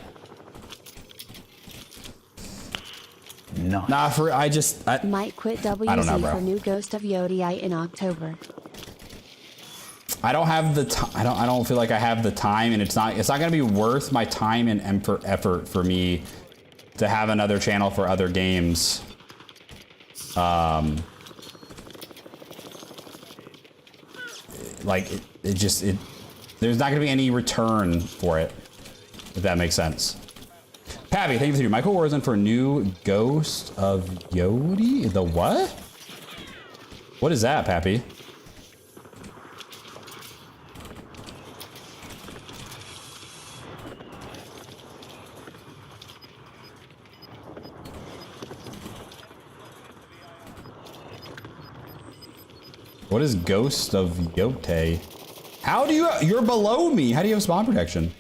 No. Nah, Might quit WZ I don't know, bro. for new Ghost of Yodi in October. I don't have the time. I don't feel like I have the time, and it's not gonna be worth my time and effort for me to have another channel for other games. Like there's not gonna be any return for it, if that makes sense. Pappy, thank you for you. Michael Warzone for new Ghost of Yodi? The what? What is that, Pappy? What is Ghost of Yote? How do you're below me. How do you have spawn protection?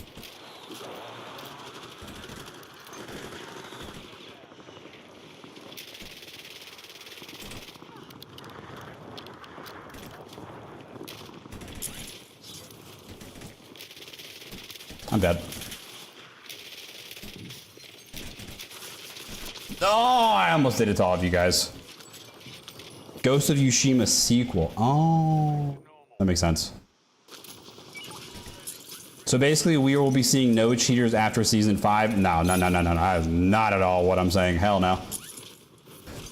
I'm dead. Oh, I almost did it to all of you guys. Ghost of Tsushima sequel. Oh, that makes sense. So basically, we will be seeing no cheaters after season 5. No. That is not at all what I'm saying. Hell no.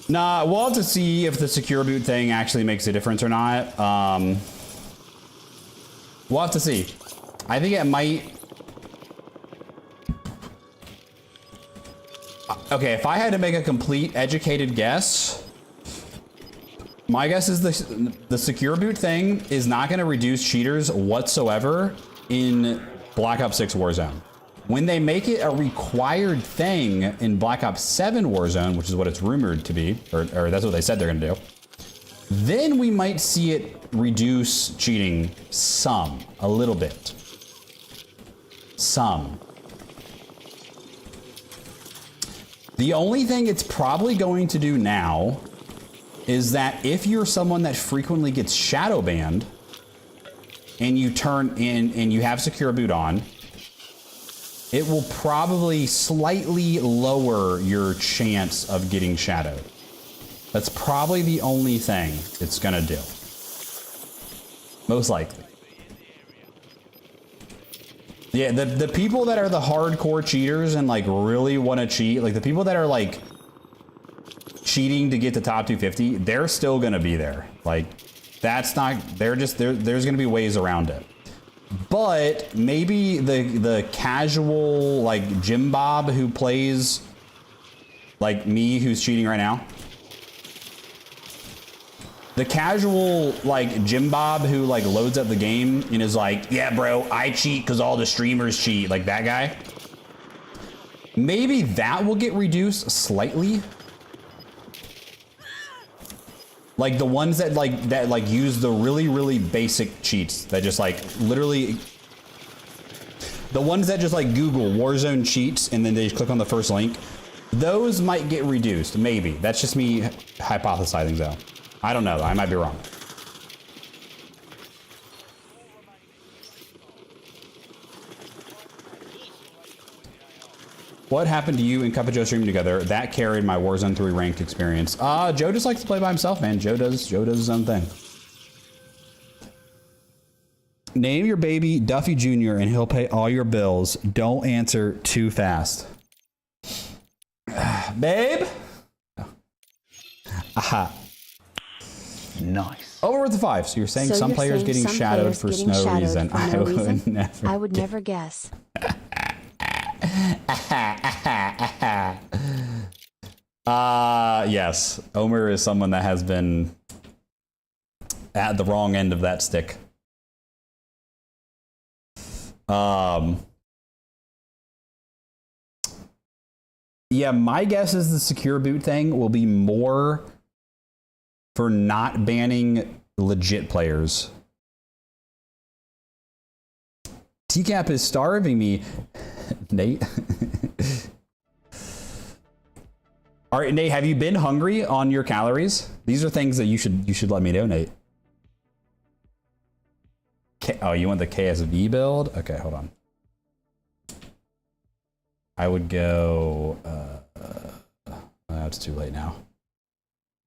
Nah, we'll have to see if the secure boot thing actually makes a difference or not. We'll have to see. I think it might. Okay, if I had to make a complete educated guess, my guess is the secure boot thing is not going to reduce cheaters whatsoever in Black Ops 6 Warzone. When they make it a required thing in Black Ops 7 Warzone, which is what it's rumored to be, or that's what they said they're going to do, then we might see it reduce cheating some, a little bit. Some. The only thing it's probably going to do now is that if you're someone that frequently gets shadow banned and you turn in and you have secure boot on, it will probably slightly lower your chance of getting shadowed. That's probably the only thing it's gonna do. Most likely. Yeah, the people that are the hardcore cheaters and like really want to cheat, like the people that are like cheating to get to top 250, they're still gonna be there. Like that's not, there's gonna be ways around it. But maybe the casual like Jim Bob who plays like me who's cheating right now. The casual like Jim Bob who like loads up the game and is like, yeah, bro, I cheat because all the streamers cheat, like that guy. Maybe that will get reduced slightly. Like the ones that use the really basic cheats that just like literally, the ones that just like Google Warzone cheats and then they just click on the first link, those might get reduced, maybe. That's just me hypothesizing though. I don't know, I might be wrong. What happened to you and Cup of Joe streaming together? That carried my Warzone 3 ranked experience. Joe just likes to play by himself, man. Joe does his own thing. Name your baby Duffy Jr. and he'll pay all your bills. Don't answer too fast. Babe? Aha. Nice. Over with the 5. So you're saying some players getting shadowed for no reason. I would never. I would never guess. Yes. Omer is someone that has been at the wrong end of that stick. Yeah, my guess is the secure boot thing will be more for not banning legit players. TCap is starving me. Nate. All right, Nate, have you been hungry on your calories? These are things that you should let me know, Nate. Oh, you want the KSV build? Okay, hold on. I would go, it's too late now.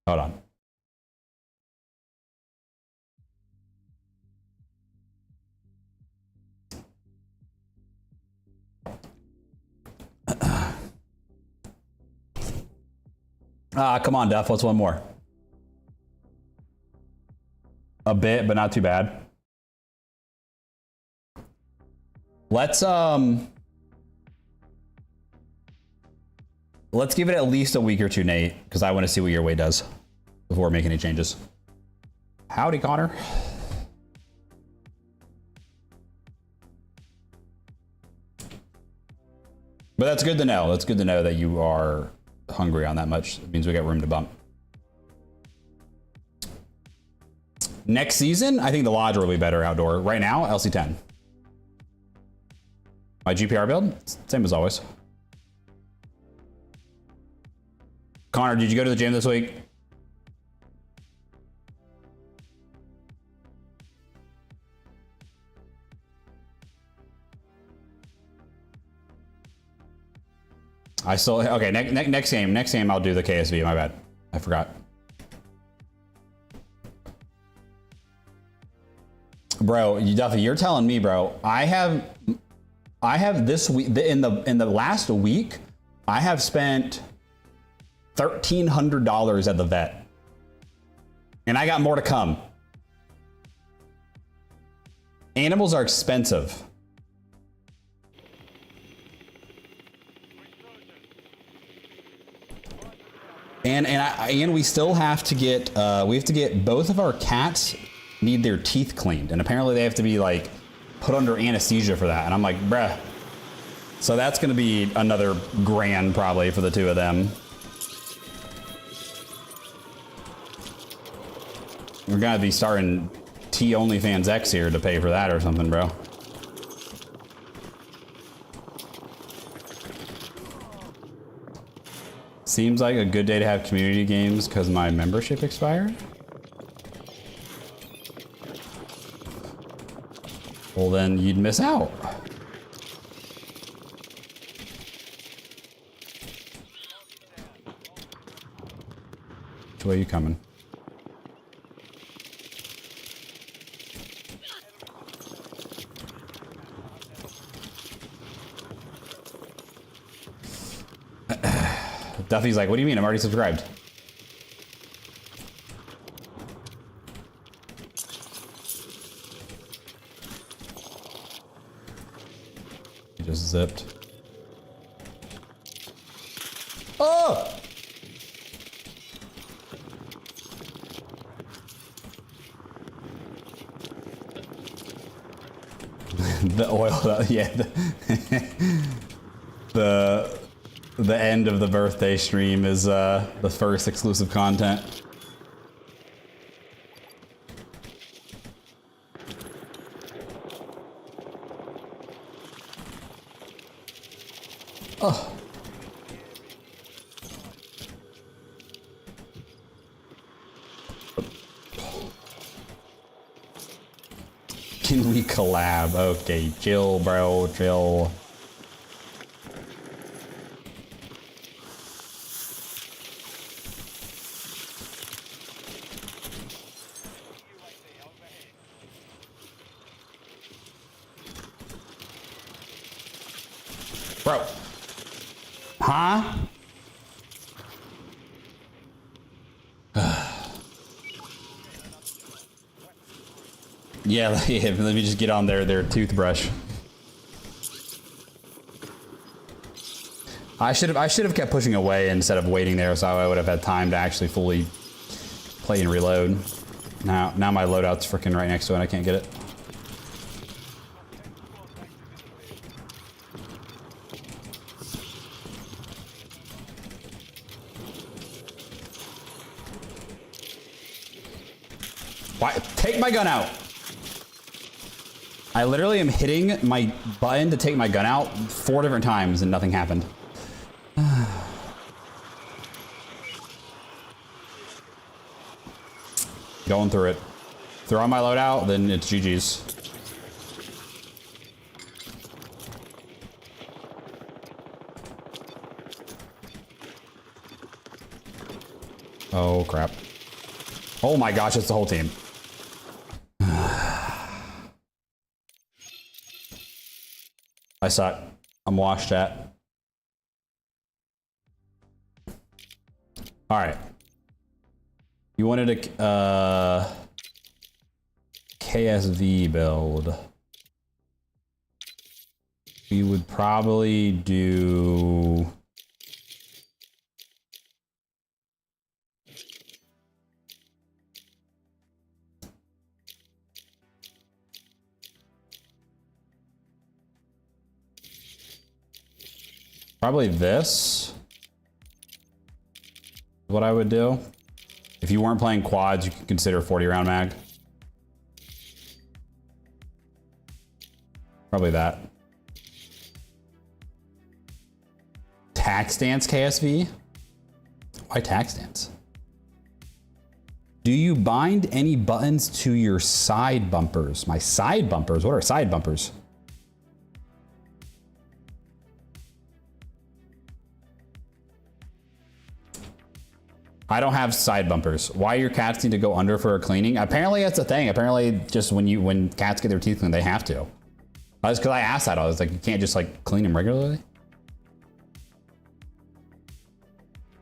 Hold on. Come on, Duff, what's one more? A bit, but not too bad. Let's give it at least a week or two, Nate, because I want to see what your weight does before making any changes. Howdy, Connor. But that's good to know. That's good to know that you are hungry on that much. It means we got room to bump. Next season, I think the Lodge will be better outdoor. Right now, LC10. My GPR build, same as always. Connor, did you go to the gym this week? I still, okay, next game I'll do the KSV, my bad. I forgot. Bro, Duffy, you're telling me, bro, I have this week, in the last week, I have spent $1,300 at the vet. And I got more to come. Animals are expensive. And we still have to get both of our cats need their teeth cleaned, and apparently they have to be like put under anesthesia for that. And I'm like, bruh. So that's gonna be another grand probably for the two of them. We're gonna be starting T OnlyFans X here to pay for that or something, bro. Seems like a good day to have community games because my membership expired. Well, then you'd miss out. Which way are you coming? Duffy's like, what do you mean? I'm already subscribed. He just zipped. Oh! The oil, yeah. The end of the birthday stream is the first exclusive content. Oh. Can we collab? Okay, chill, bro, chill. Bro. Huh? Yeah, let me just get on their toothbrush. I should have kept pushing away instead of waiting there, so I would have had time to actually fully play and reload. Now my loadout's freaking right next to it and I can't get it. Why? Take my gun out. I literally am hitting my button to take my gun out 4 different times and nothing happened. Going through it. Throw on my loadout, then it's GG's. Oh crap. Oh my gosh, it's the whole team. I suck. I'm washed at. All right. You wanted a KSV build. We would probably do. Probably this is what I would do. If you weren't playing quads, you could consider 40 round mag. Probably that. Tac stance KSV? Why tac stance? Do you bind any buttons to your side bumpers? My side bumpers? What are side bumpers? I don't have side bumpers. Why your cats need to go under for a cleaning? Apparently that's a thing. Apparently just when cats get their teeth cleaned, they have to. That's because I asked that. I was like, you can't just like clean them regularly?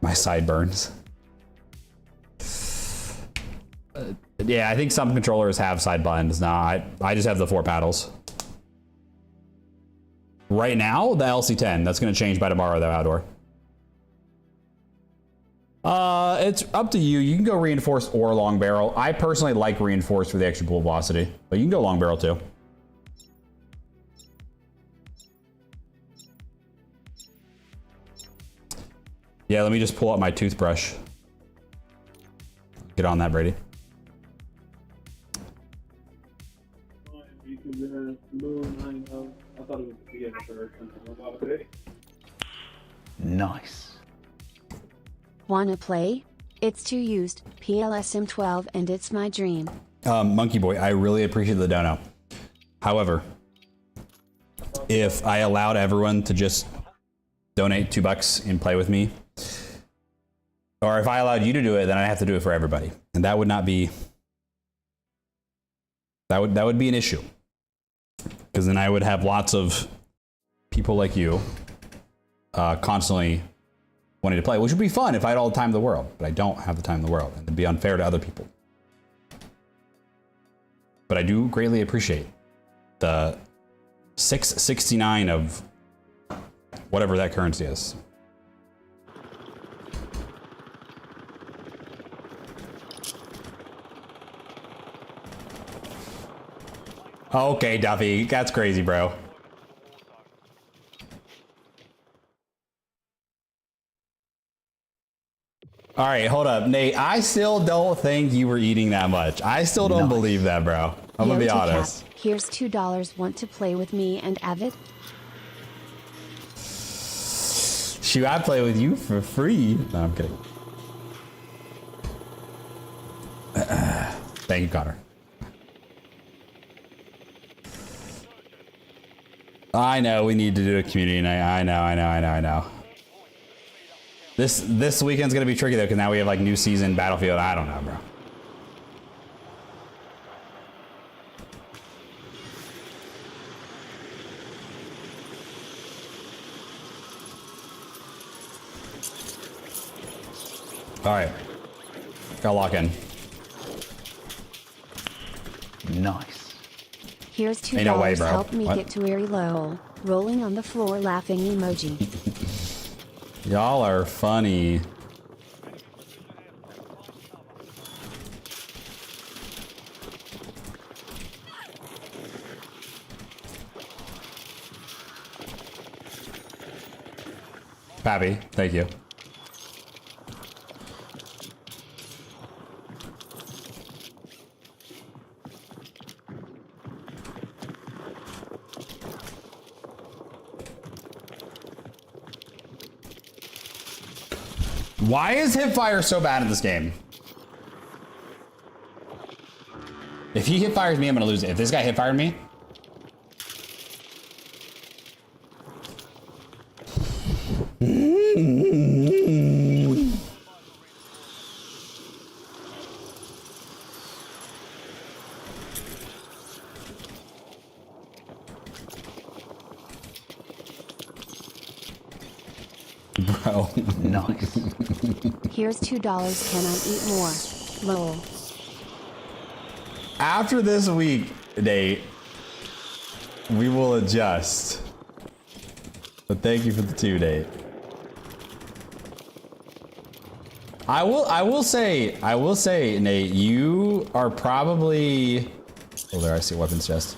My sideburns. Yeah, I think some controllers have side buttons. Nah, I just have the 4 paddles. Right now, the LC10. That's going to change by tomorrow, though, Outdoor. It's up to you. You can go reinforced or long barrel. I personally like reinforced for the extra bullet velocity, but you can go long barrel too. Yeah, let me just pull up my toothbrush. Get on that, Brady. Nice. Wanna play? It's too used, PLSM12 and it's my dream. Monkey Boy, I really appreciate the dono. However, if I allowed everyone to just donate $2 and play with me, or if I allowed you to do it, then I have to do it for everybody. And that would not be, that would be an issue. Because then I would have lots of people like you constantly wanting to play, which would be fun if I had all the time in the world, but I don't have the time in the world, and it'd be unfair to other people. But I do greatly appreciate the 669 of whatever that currency is. Okay, Duffy, that's crazy, bro. All right, hold up, Nate. I still don't think you were eating that much. I still don't believe that, bro. I'm gonna be honest. Here's $2. Want to play with me and Avid? Shoot, I play with you for free. No, I'm kidding. Thank you, Connor. I know we need to do a community night. I know. This weekend's gonna be tricky though, because now we have like new season Battlefield. I don't know, bro. All right, gotta lock in. Nice. Here's $2. Ain't no way, bro. Help me What? get to very low. Rolling on the floor, laughing emoji. Y'all are funny. Pappy, thank you. Why is hipfire so bad in this game? If he hipfires me, I'm gonna lose it. If this guy hipfired me, bro. Nice. Here's $2. Can I eat more? Lol. After this week, Nate, we will adjust. But thank you for the 2, Nate. I will say, Nate, you are probably. Oh, there I see weapons chest.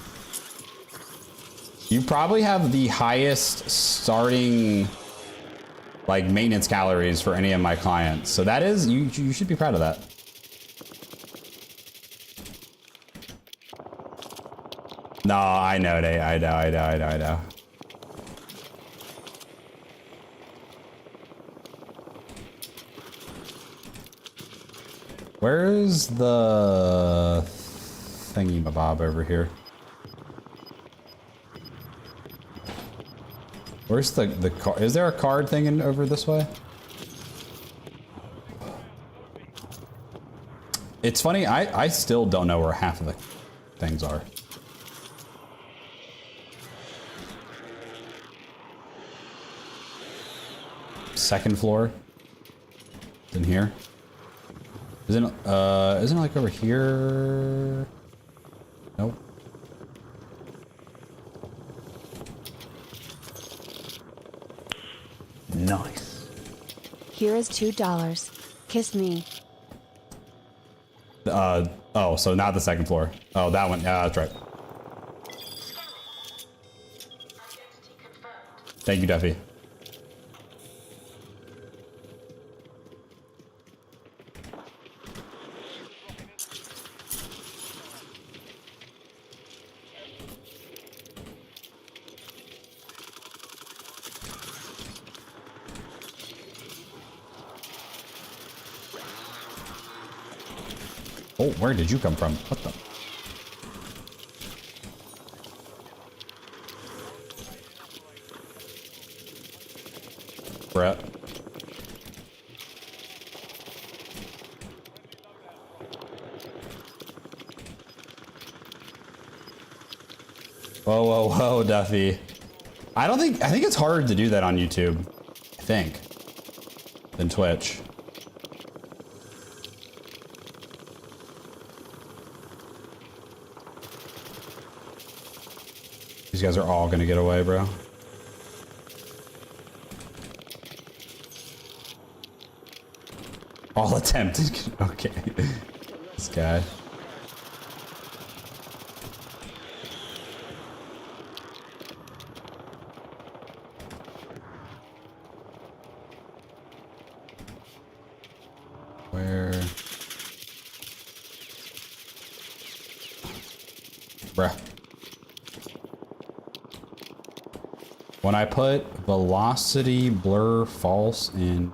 You probably have the highest starting, like, maintenance calories for any of my clients. So that is, you should be proud of that. No, I know, Nate. I know. Where's the thingy-mabob over here? Where's the car? Is there a card thing in over this way? It's funny, I still don't know where half of the things are. Second floor. in here. Isn't it like over here? Nope. Nice. Here is $2. Kiss me. Oh, so not the second floor. Oh, that one. Yeah, that's right. Thank you, Duffy. Oh, where did you come from? What the? Brett. Whoa, whoa, whoa, Duffy. I think it's harder to do that on YouTube. I think. Than Twitch. These guys are all gonna get away, bro. All attempted. Okay. This guy. Where? Bruh. When I put velocity blur false in,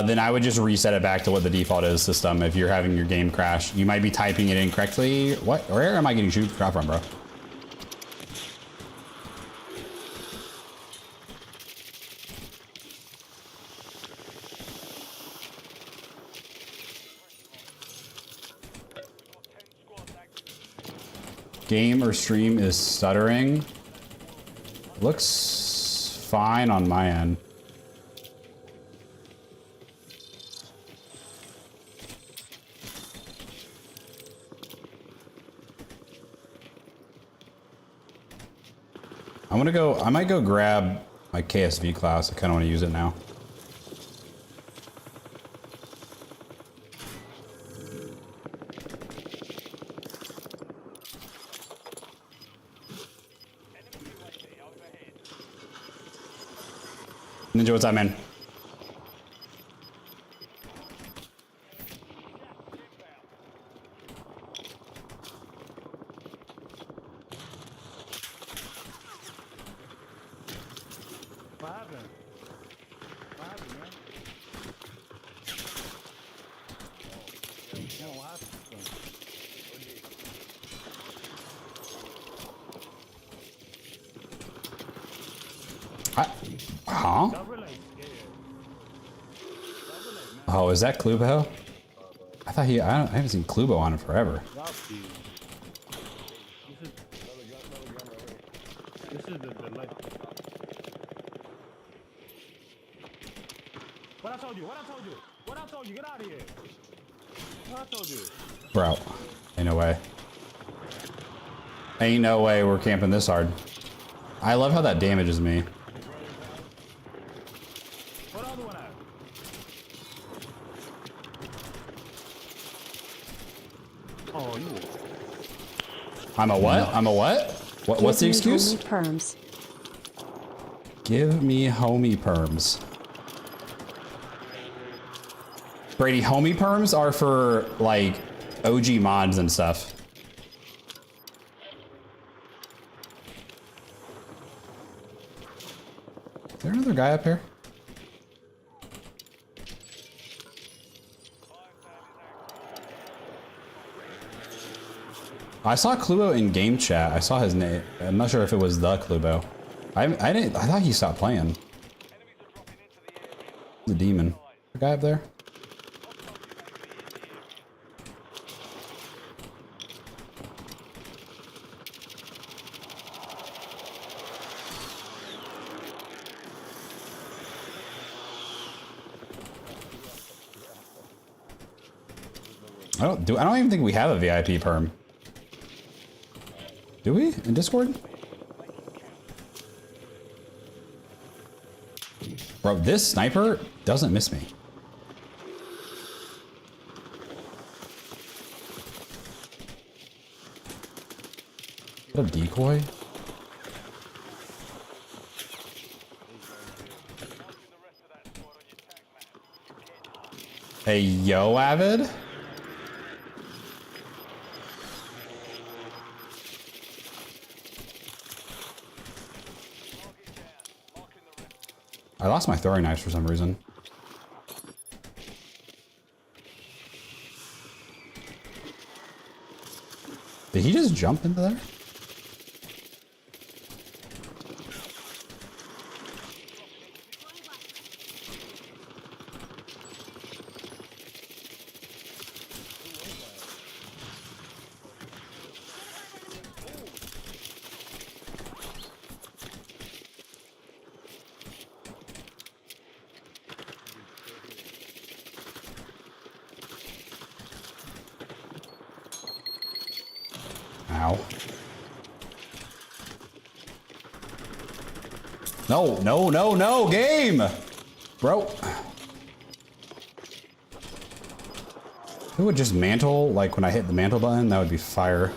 then I would just reset it back to what the default is system. If you're having your game crash, you might be typing it incorrectly. What? Where am I getting shot from, bro? Game or stream is stuttering. Looks fine on my end. I might go grab my KSV class. I kind of want to use it now. Ninja, what's up, man? What happened? What happened, man? Oh, what happened? Huh? Oh, is that Klubo? I thought I haven't seen Klubo on it forever. This is the light. What I told you? What I told you? What I told you? Get out of here. What I told you? Bro, ain't no way. Ain't no way we're camping this hard. I love how that damages me. What other one at? Oh, you. I'm a what? I'm a what? What's the excuse? Give me homie perms. Give me homie perms. Brady, homie perms are for like OG mods and stuff. Is there another guy up here? I saw Klubo in game chat. I saw his name. I'm not sure if it was the Klubo. I thought he stopped playing. The demon. The guy up there? I don't even think we have a VIP perm. Do we in Discord? Bro, this sniper doesn't miss me. Is that a decoy? Hey, yo, Avid. I lost my throwing knives for some reason. Did he just jump into there? Ow. No, no, no, no, game! Bro. Who would just mantle, like when I hit the mantle button? That would be fire.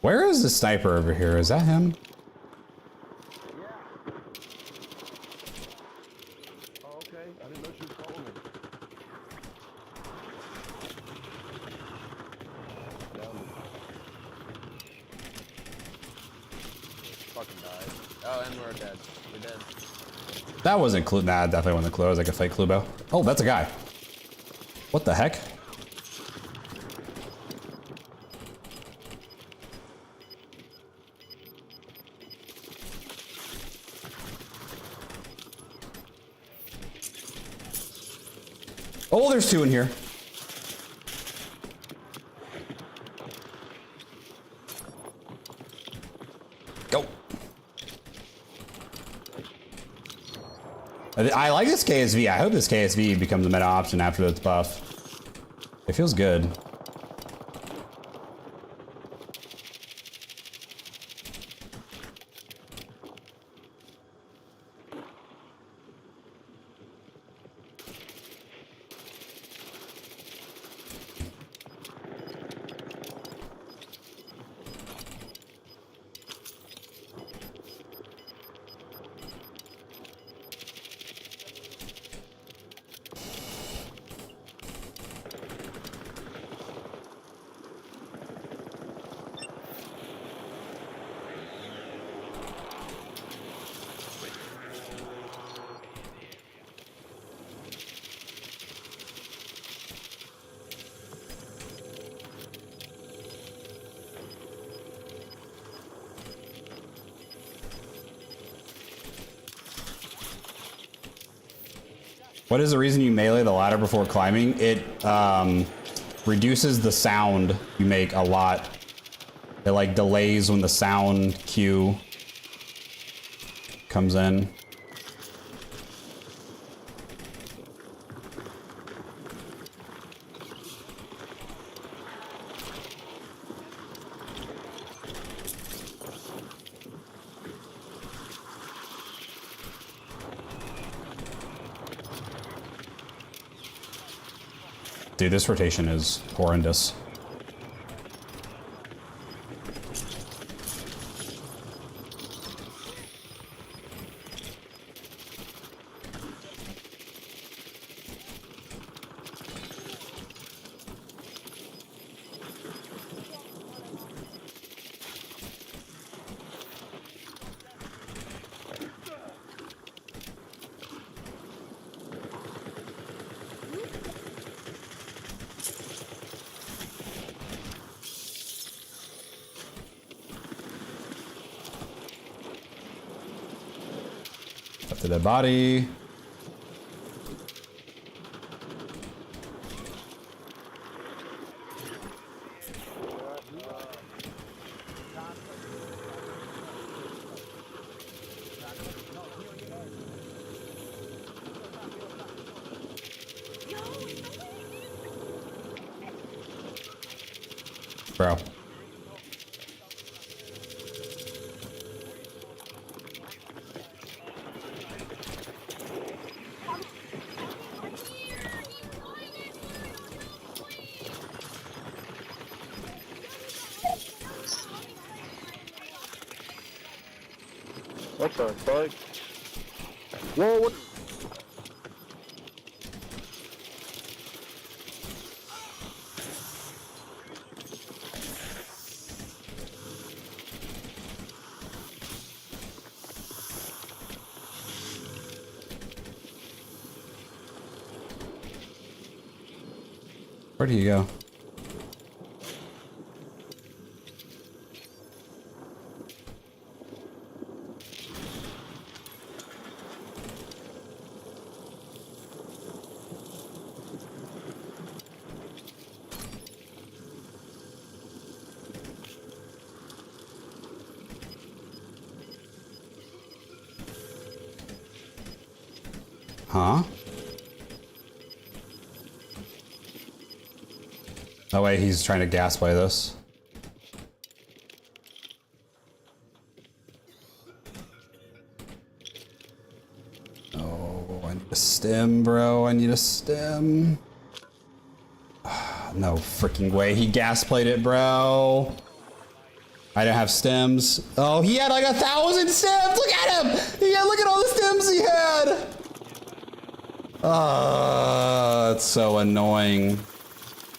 Where is the sniper over here? Is that him? Oh, and we're dead. We're dead. That wasn't clue. Nah, definitely wasn't clue. It was like a fake clue bow. Oh, that's a guy. What the heck? Oh, there's two in here. Go. I like this KSV. I hope this KSV becomes a meta option after its buff. It feels good. What is the reason you melee the ladder before climbing? It reduces the sound you make a lot. It like delays when the sound cue comes in. Dude, this rotation is horrendous. Up to the body. Bro. What the fuck? Whoa, what? Where do you go? Huh? Oh wait, he's trying to gas play this. Oh, I need a stem, bro. I need a stem. No freaking way. He gas played it, bro. I don't have stems. Oh, he had like 1,000 stems. Look at him. Look at all the stems he had. It's so annoying.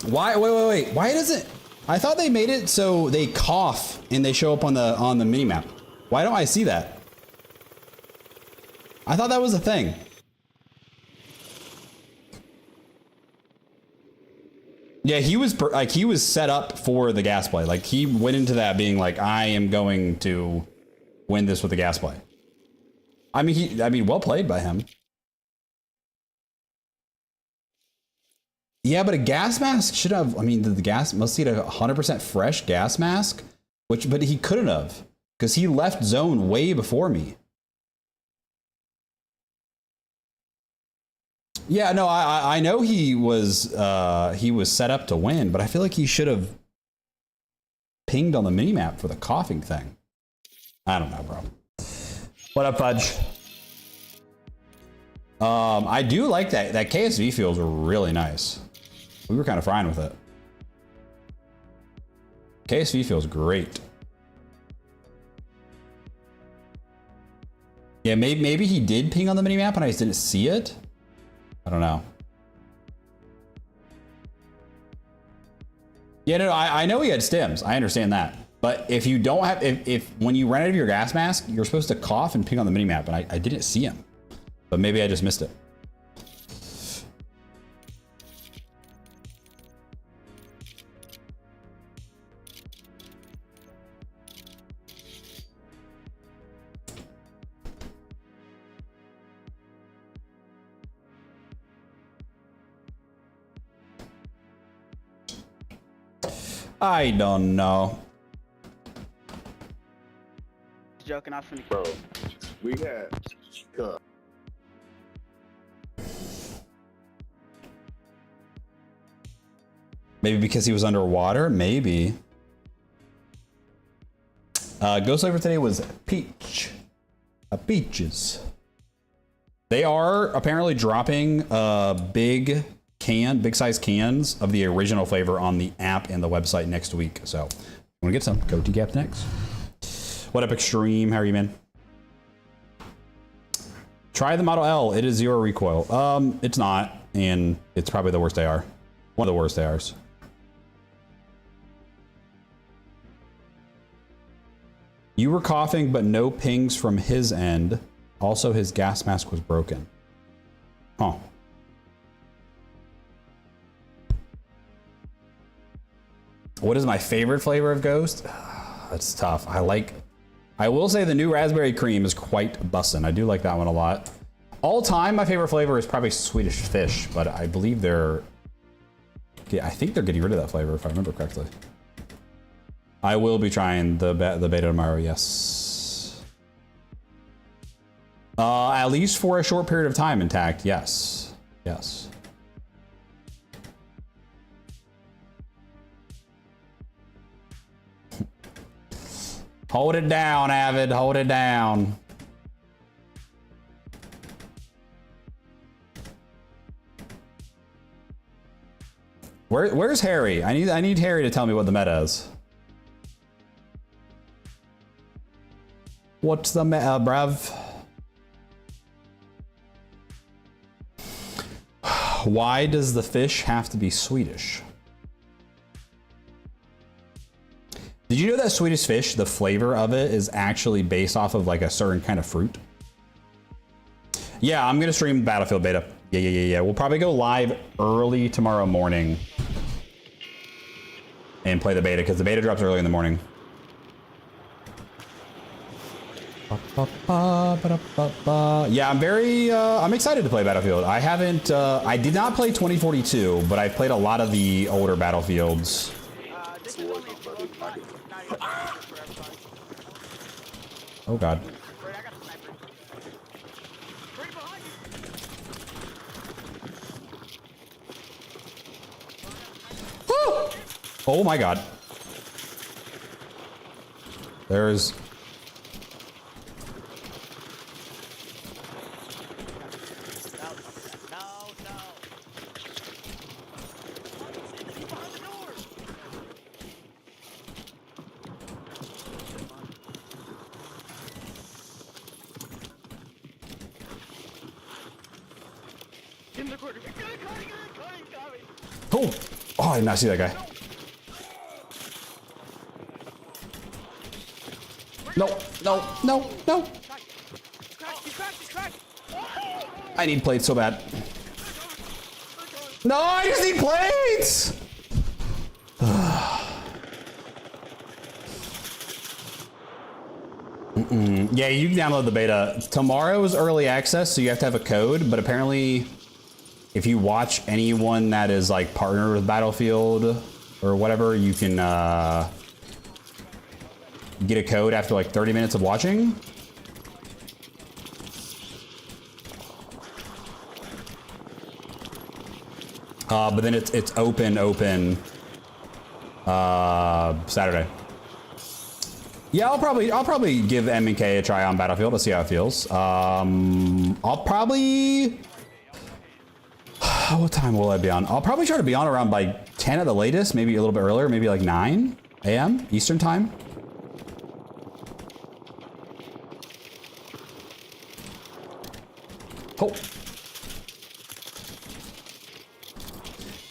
Why? Wait. Why doesn't? I thought they made it so they cough and they show up on the minimap. Why don't I see that? I thought that was a thing. Yeah, he was set up for the gas play. Like he went into that being like, I am going to win this with the gas play. I mean, well played by him. Yeah, but a gas mask should have, I mean, the gas must see a 100% fresh gas mask, but he couldn't have because he left zone way before me. Yeah, no, I know he was set up to win, but I feel like he should have pinged on the minimap for the coughing thing. I don't know, bro. What up, Fudge? I do like that KSV feels really nice. We were kind of fine with it. KSV feels great. Yeah, maybe he did ping on the minimap and I just didn't see it. I don't know. Yeah, no, I know he had stems. I understand that. But if you don't have, if when you run out of your gas mask, you're supposed to cough and ping on the minimap, and I didn't see him. But maybe I just missed it. I don't know. Joking off from the Bro, we had Maybe because he was underwater? Maybe. Ghost flavor today was peach. Peaches. They are apparently dropping big size cans of the original flavor on the app and the website next week. So, want to get some? Go TCaptainX. What up, Extreme? How are you, man? Try the Model L. It is 0 recoil. It's not, and it's probably the worst AR. One of the worst ARs. You were coughing, but no pings from his end. Also, his gas mask was broken. Huh. What is my favorite flavor of Ghost? That's tough. I will say the new raspberry cream is quite bussin'. I do like that one a lot. All time, my favorite flavor is probably Swedish Fish, but I believe I think they're getting rid of that flavor if I remember correctly. I will be trying the beta tomorrow, yes. At least for a short period of time intact, yes. Yes. Hold it down, Avid. Hold it down. Where's Harry? I need Harry to tell me what the meta is. What's the meta, bruv? Why does the fish have to be Swedish? Did you know that Swedish fish, the flavor of it is actually based off of like a certain kind of fruit? Yeah, I'm gonna stream Battlefield beta. Yeah. We'll probably go live early tomorrow morning and play the beta because the beta drops early in the morning. Yeah, I'm excited to play Battlefield. I did not play 2042, but I've played a lot of the older Battlefields. This is only if you look not even for everybody. Oh God. Wait, I got a sniper. Right behind you. Oh my God. There's... Oh, I did not see that guy. No. I need plates so bad. No, I just need plates! Yeah, you can download the beta. Tomorrow is early access, so you have to have a code, but apparently if you watch anyone that is like partnered with Battlefield or whatever, you can get a code after like 30 minutes of watching. But then it's open Saturday. Yeah, I'll probably give M&K a try on Battlefield to see how it feels. I'll probably... What time will I be on? I'll probably try to be on around by 10 at the latest, maybe a little bit earlier, maybe like 9 a.m. Eastern time. Oh.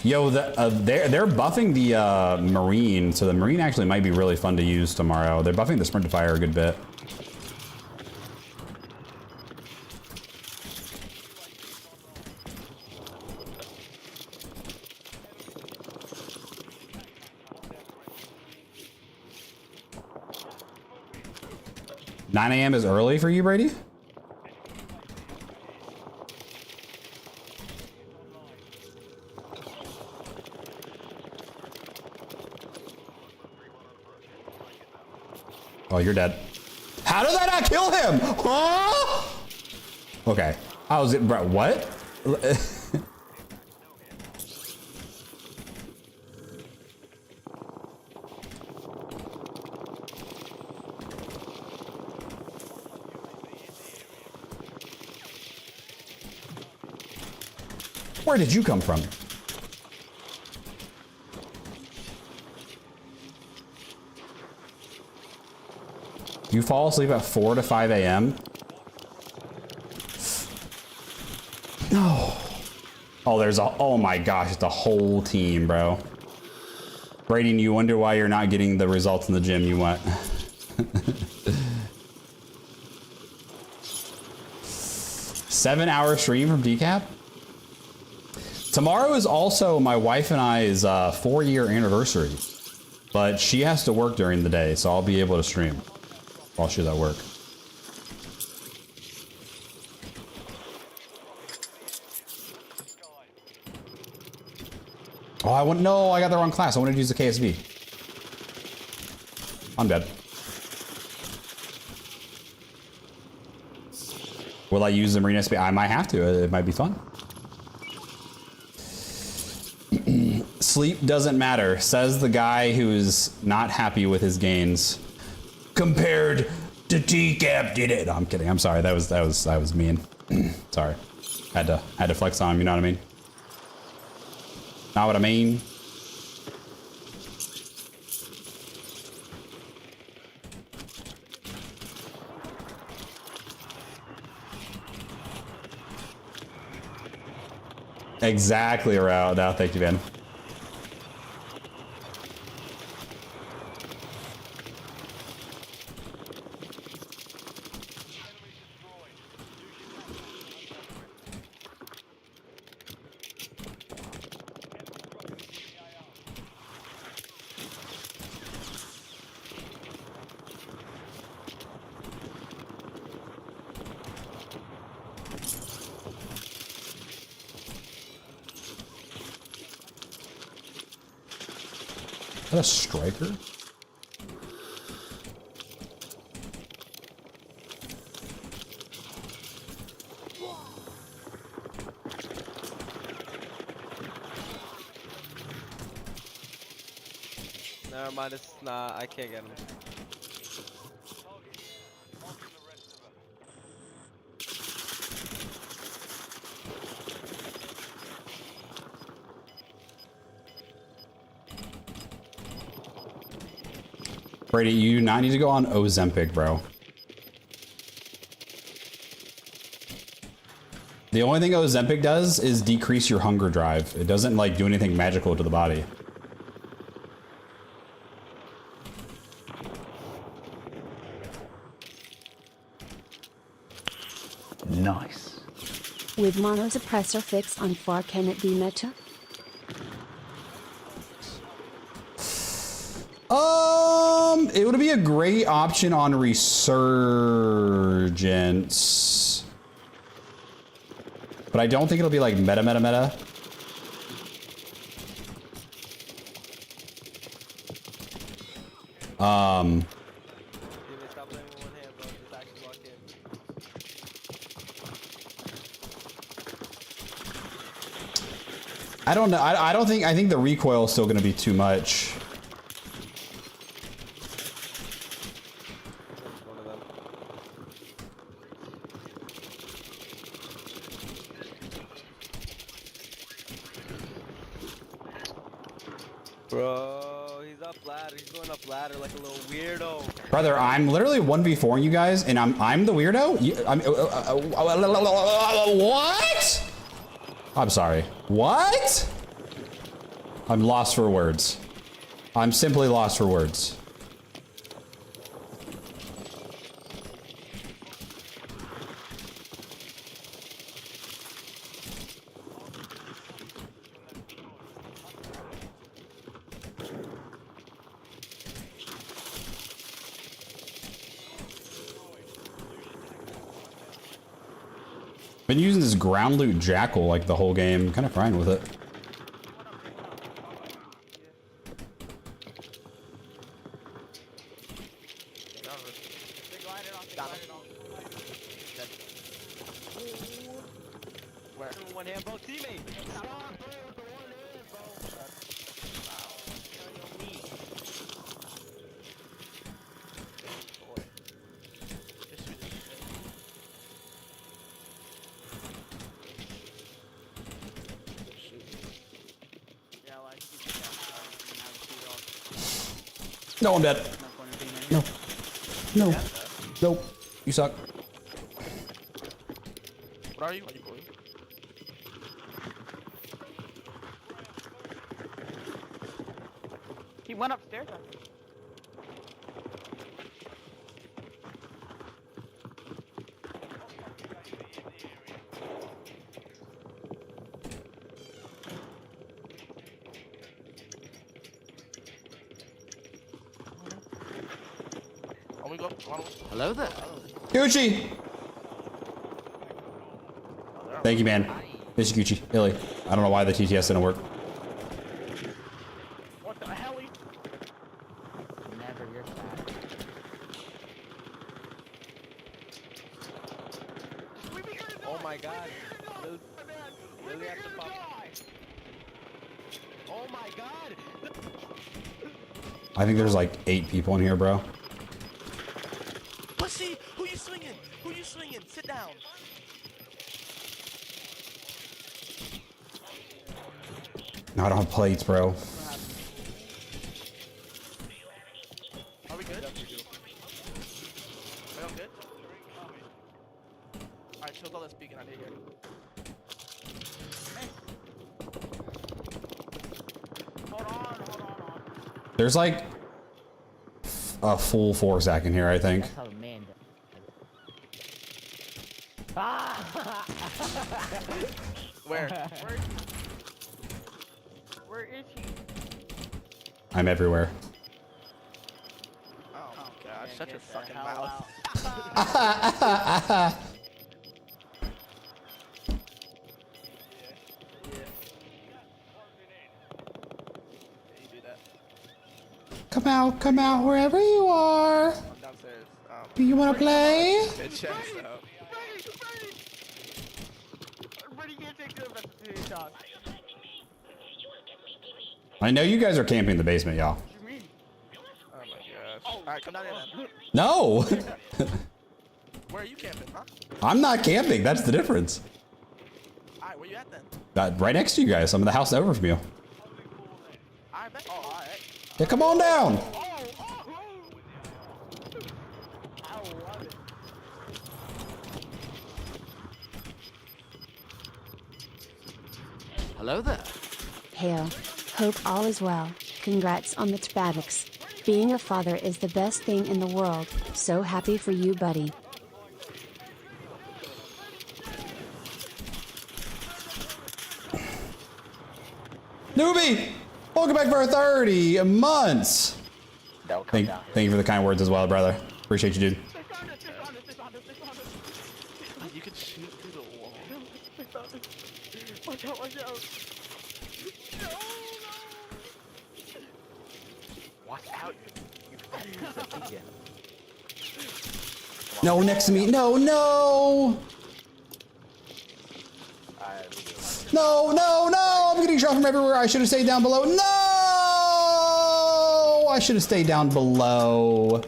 Yo, they're buffing the Marine, so the Marine actually might be really fun to use tomorrow. They're buffing the Sprint to Fire a good bit. $9 a.m. is early for you, Brady? Oh, you're dead. How did that not kill him? Huh? Okay. I was, bro, what? Where did you come from? You fall asleep at 4 to 5 a.m.? No. Oh, there's a, oh my gosh, it's the whole team, bro. Brady, you wonder why you're not getting the results in the gym you want. 7-hour stream from TCap? Tomorrow is also my wife and I's 4-year anniversary, but she has to work during the day, so I'll be able to stream while she's at work. Oh, I wouldn't know. I got the wrong class. I wanted to use the KSV. I'm dead. Will I use the Marine SP? I might have to. It might be fun. Sleep doesn't matter, says the guy who's not happy with his gains. compared to TCap did it. No, I'm kidding. I'm sorry. That was mean. Sorry. Had to flex on him, you know what I mean? Not what I mean. Exactly around now. Thank you, man. Is that a striker? Never mind, it's not. I can't get him. Brady, you do not need to go on Ozempic, bro. The only thing Ozempic does is decrease your hunger drive. It doesn't like do anything magical to the body. Nice. With monosuppressor fix on 4, can it be meta? It would be a great option on Resurgence. But I don't think it'll be like meta. Stop playing with one hand, bro. Just actually walk in. I don't know. I think the recoil is still going to be too much. One of them. Bro, he's up ladder. He's going up ladder like a little weirdo. Brother, I'm literally 1v4ing you guys, and I'm the weirdo? What? I'm sorry. What? I'm lost for words. I'm simply lost for words. Been using this ground loot jackal like the whole game. Kind of fine with it. One hand, bro. Teammate. No, I'm dead. No. No. Nope. You suck. What are you? What are you going? He went upstairs. I think. Oh, we go. Hello there. Gucci! Thank you, man. Miss you, Gucci. Illy. I don't know why the TTS didn't work. What the hell? Never your side. Oh my god. Lily has to pop. Oh my god. I think there's like 8 people in here, bro. swinging? Who you swinging? Sit down. No, I don't have plates, bro. Are we good? Are y'all good? Alright, chill, let's speak and I did hear. Hold on. There's like a full 4 stack in here, I think. That's how a man does. Where? Where is he? I'm everywhere. Oh my god, shut your Get the fucking hell mouth. out. You do that. Come out, wherever you are. I'm downstairs. Do you want to play? Good chest out. Everybody can't take the investigation shot. I know you guys are camping in the basement, y'all. Oh my gosh. Alright, come down here then. No, Where are you camping, huh? I'm not camping. That's the difference. Alright, where you at then? Right next to you guys. I'm in the house over from you. Alright, bet. Oh, alright. Yeah, come on down. Hello there. Hail. Hope all is well. Congrats on the Spectating. Being a father is the best thing in the world, so happy for you, buddy. Newbie, welcome back for 30 months. That'll come down. Thank you for the kind words as well, brother. Appreciate you, dude. You can shoot through the wall. Watch out, watch out. Watch out. You No, next to me. No. No. I'm getting shot from everywhere. I should have stayed down below. No! I should have stayed down below.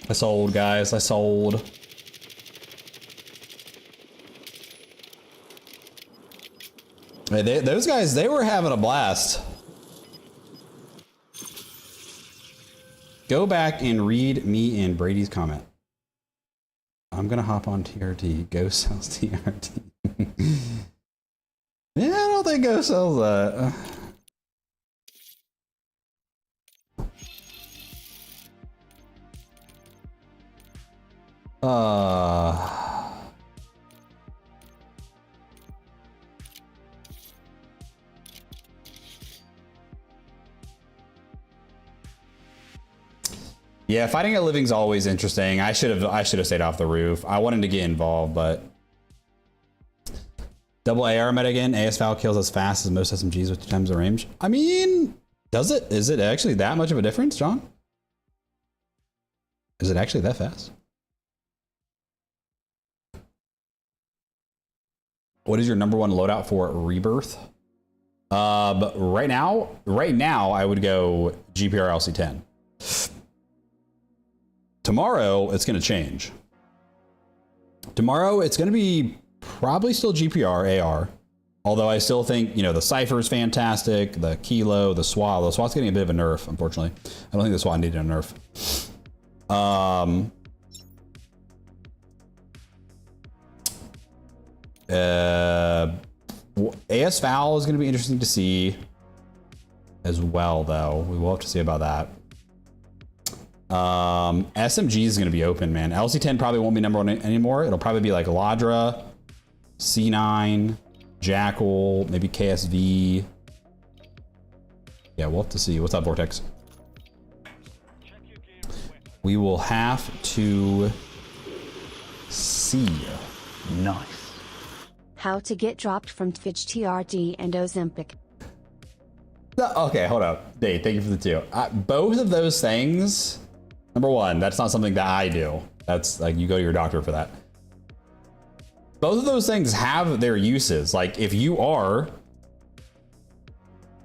I sold, guys. I sold. Those guys, they were having a blast. Go back and read me and Brady's comment. I'm gonna hop on TRT. Go sells TRT. Yeah, I don't think Go sells that. Yeah, fighting at living's always interesting. I should have stayed off the roof. I wanted to get involved, but double AR meta again. AS-Val kills as fast as most SMGs with 2 times the range. I mean, does it? Is it actually that much of a difference, John? Is it actually that fast? What is your number 1 loadout for Rebirth? Right now, I would go GPR LC10. Tomorrow, it's going to change. Tomorrow, it's going to be probably still GPR AR. Although I still think, you know, the Cypher is fantastic. The Kilo, the SWAT. The SWAT's getting a bit of a nerf, unfortunately. I don't think the SWAT needed a nerf. AS-Val is going to be interesting to see as well, though. We will have to see about that. SMG is going to be open, man. LC10 probably won't be number 1 anymore. It'll probably be like Ladra, C9, Jackal, maybe KSV. Yeah, we'll have to see. What's up, Vortex? We will have to see. Nice. How to get dropped from Twitch TRT and Ozempic. Okay, hold up. Dave, thank you for the 2. Both of those things, number 1, that's not something that I do. That's like, you go to your doctor for that. Both of those things have their uses. Like, if you are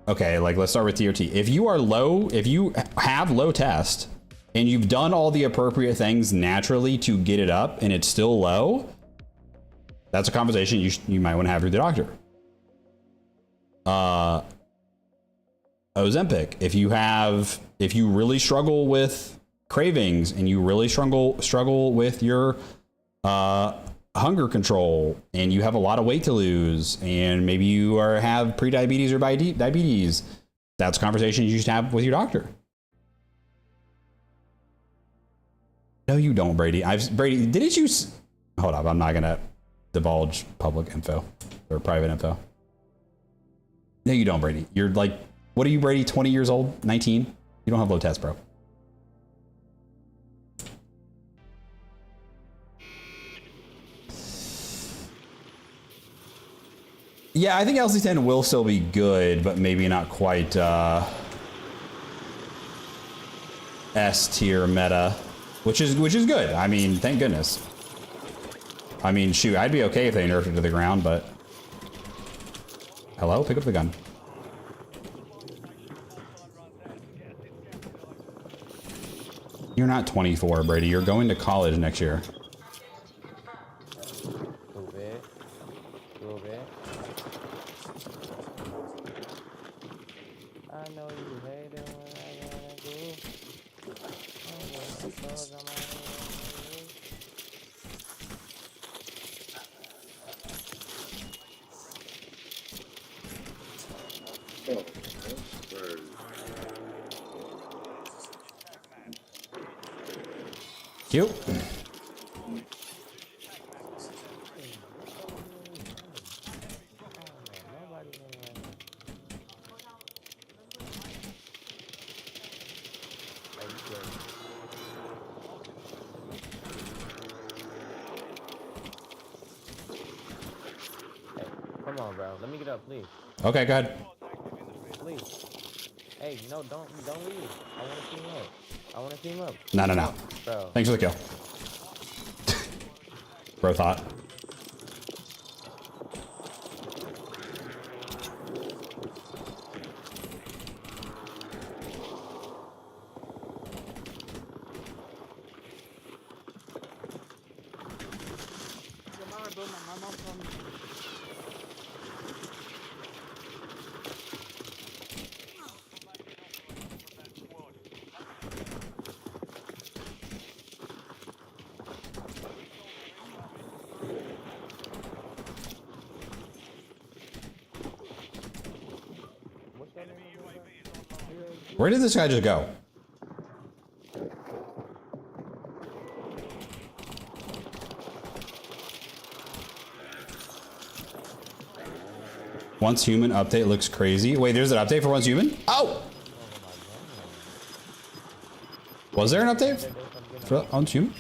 Okay, like let's start with TOT. If you are low, if you have low test and you've done all the appropriate things naturally to get it up and it's still low, that's a conversation you might want to have with the doctor. Ozempic, if you really struggle with cravings and you really struggle with your hunger control and you have a lot of weight to lose and maybe you have pre-diabetes or diabetes, that's a conversation you should have with your doctor. No, you don't, Brady. Brady, didn't you? Hold up, I'm not gonna divulge public info or private info. No, you don't, Brady. You're like, what are you, Brady? 20 years old? 19? You don't have low test, bro. Yeah, I think LC10 will still be good, but maybe not quite S tier meta, which is good. I mean, thank goodness. I mean, shoot, I'd be okay if they nerfed it to the ground, but hello, pick up the gun. You're not 24, Brady. You're going to college next year. I know you hate it when I gotta go. Cute. Come on, bro. Let me get up, please. Okay, go ahead. Please. Hey, no, don't leave. I want to team up. I want to team up. No. Bro. Thanks for the kill. Bro thought. Where did this guy just go? Once Human update looks crazy. Wait, there's an update for Once Human? Oh! Was there an update for Once Human?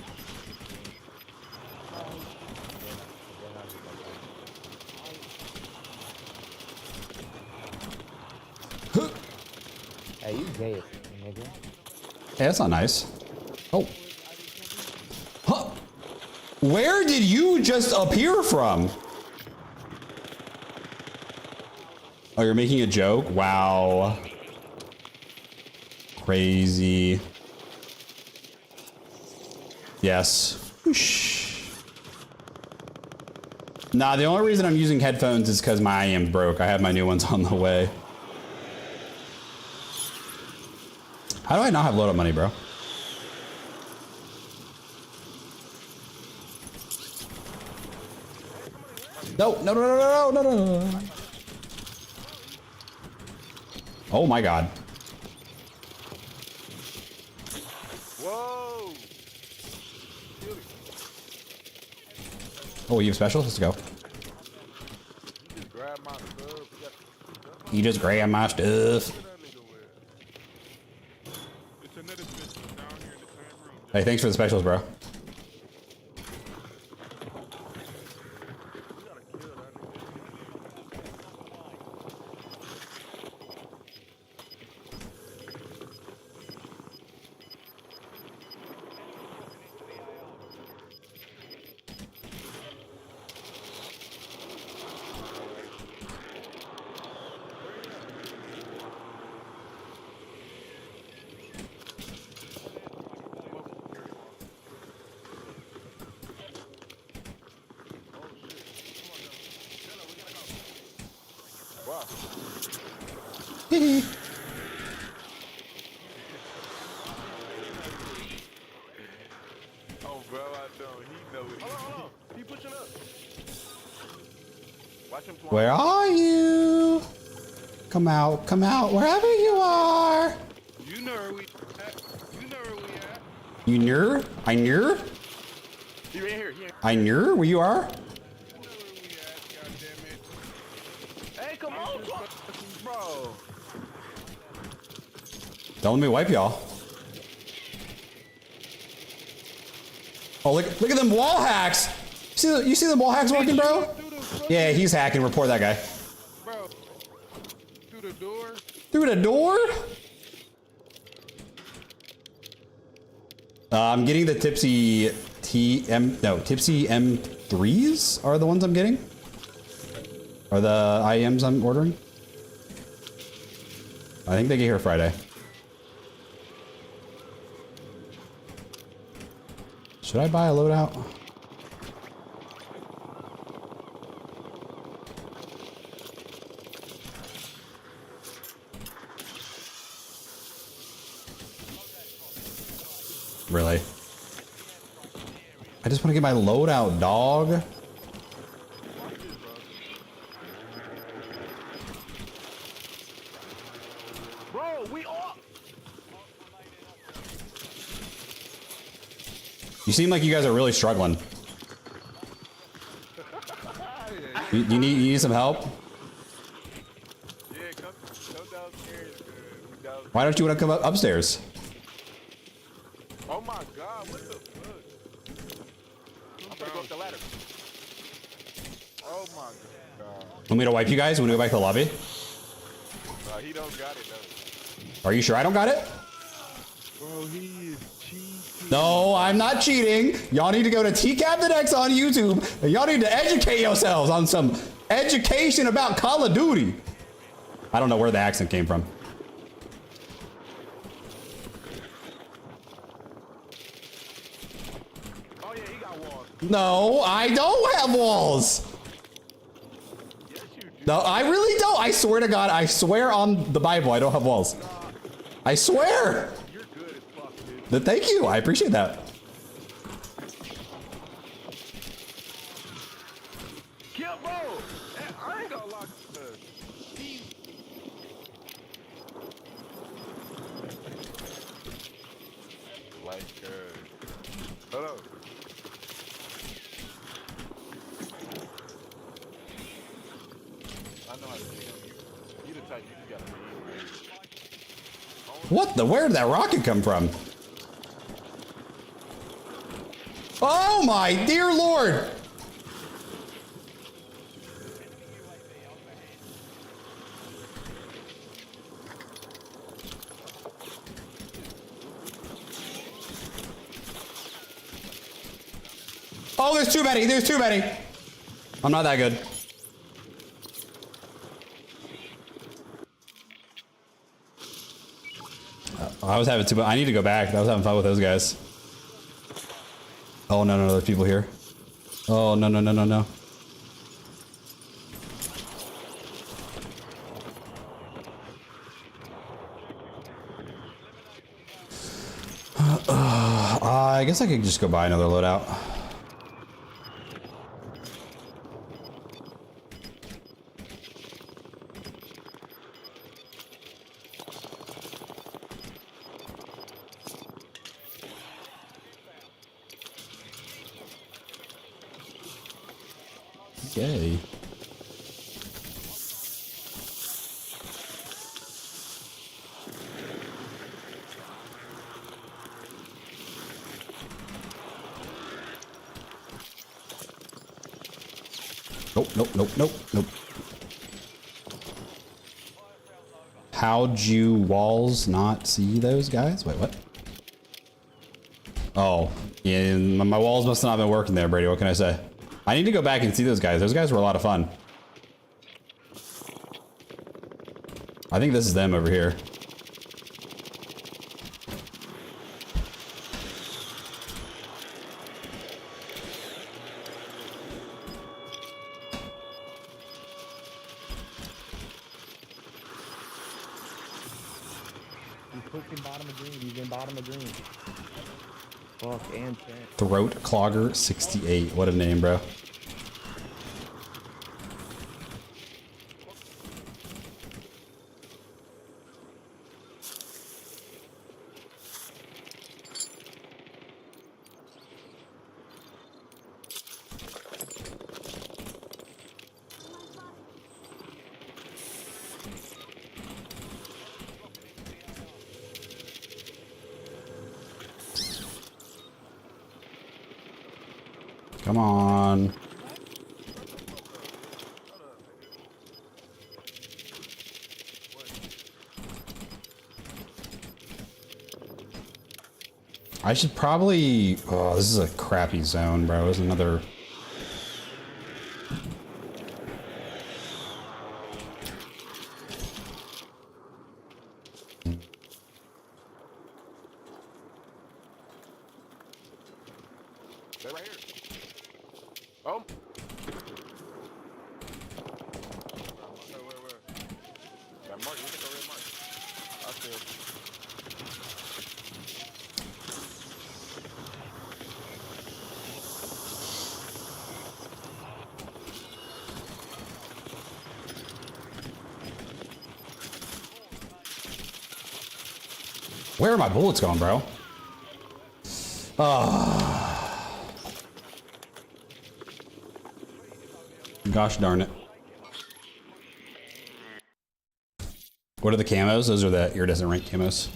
Hey, you gay, nigga. Hey, that's not nice. Oh. Huh. Where did you just appear from? Oh, you're making a joke? Wow. Crazy. Yes. Whoosh. Nah, the only reason I'm using headphones is because my IM broke. I have my new ones on the way. How do I not have load up money, bro? No. Oh my God. Whoa! Oh, you have special? Let's go. You just grab my stuff. You just grab my stuff. Hey, thanks for the specials, bro. Oh, bro, I don't. He know it. Hold on. He pushing up. Watch him. Where are you? Come out, wherever you are. You know where we at. You know where we at. You near? I near? He right here. Here. I near where you are? You know where we at. God damn it. Hey, come on, Bro. Don't let me wipe y'all. Oh, look at them wall hacks. You see the wall hacks working, bro? Yeah, he's hacking. Report that guy. Bro. Through the door. Through the door? I'm getting the tipsy tipsy M3s are the ones I'm getting. Are the IMs I'm ordering? I think they get here Friday. Should I buy a loadout? Really? I just want to get my loadout, dog. bro. We all. You seem like you guys are really struggling. You need some help? Yeah, come downstairs. Why don't you want to come up upstairs? Oh my God, what the fuck? I'm gonna go up the ladder. Oh my God. Want me to wipe you guys when we go back to the lobby? He don't got it though. Are you sure I don't got it? Bro, he is cheating. No, I'm not cheating. Y'all need to go to TCaptainX on YouTube and y'all need to educate yourselves on some education about Call of Duty. I don't know where the accent came from. Oh yeah, he got walls. No, I don't have walls. Yes, you do. No, I really don't. I swear to God, I swear on the Bible, I don't have walls. I swear. You're good as fuck, dude. Thank you. I appreciate that. Kill, bro. I ain't gonna lock the. Like, hold on. I know how to do it. You the type you gotta read. What the? Where did that rocket come from? Oh my dear Lord! Oh, there's too many. There's too many. I'm not that good. I was having too much. I need to go back. I was having fun with those guys. Oh, no, there's people here. Oh, no. I guess I could just go buy another loadout. Yay. Nope. How'd you walls not see those guys? Wait, what? Oh, yeah, my walls must not have been working there, Brady. What can I say? I need to go back and see those guys. Those guys were a lot of fun. I think this is them over here. in bottom of green. He's in bottom of green. Fuck, and 10. Throat Clogger 68. What a name, bro. Come on. I should probably... Oh, this is a crappy zone, bro. There's another... They're right here. Oh. Where? That mark, you take a red mark. I feel. Where are my bullets going, bro? Gosh darn it. What are the camos? Those are the iridescent rank camos.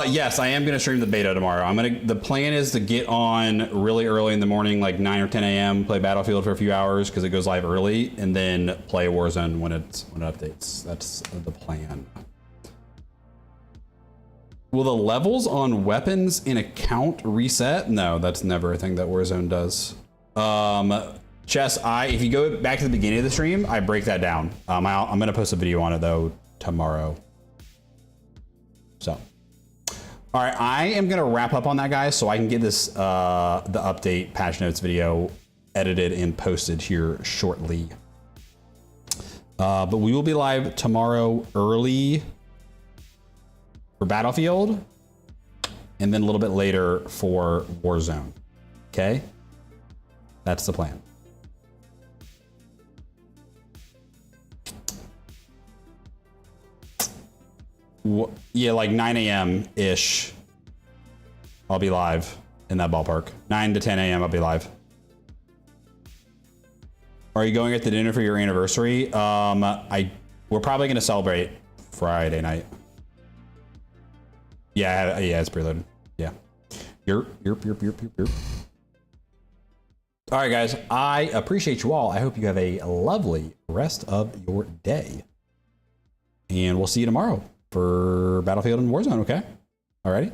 Yes, I am gonna stream the beta tomorrow. The plan is to get on really early in the morning, like 9 or 10 a.m., play Battlefield for a few hours because it goes live early, and then play Warzone when it updates. That's the plan. Will the levels on weapons in account reset? No, that's never a thing that Warzone does. Chess, if you go back to the beginning of the stream, I break that down. I'm gonna post a video on it though tomorrow. So, all right, I am gonna wrap up on that, guys, so I can get this the update patch notes video edited and posted here shortly. But we will be live tomorrow early for Battlefield, and then a little bit later for Warzone. Okay, that's the plan. Yeah, like 9 a.m. ish. I'll be live in that ballpark. 9 to 10 a.m. I'll be live. Are you going at the dinner for your anniversary? We're probably gonna celebrate Friday night. Yeah, it's preloaded. Yeah. Yerp. All right, guys. I appreciate you all. I hope you have a lovely rest of your day. And we'll see you tomorrow for Battlefield and Warzone, okay? Alrighty.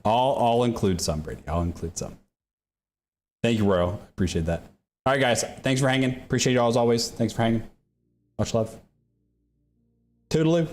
I'll include some, Brady. I'll include some. Thank you, bro. Appreciate that. All right, guys. Thanks for hanging. Appreciate you all as always. Thanks for hanging. Much love. Toodaloo.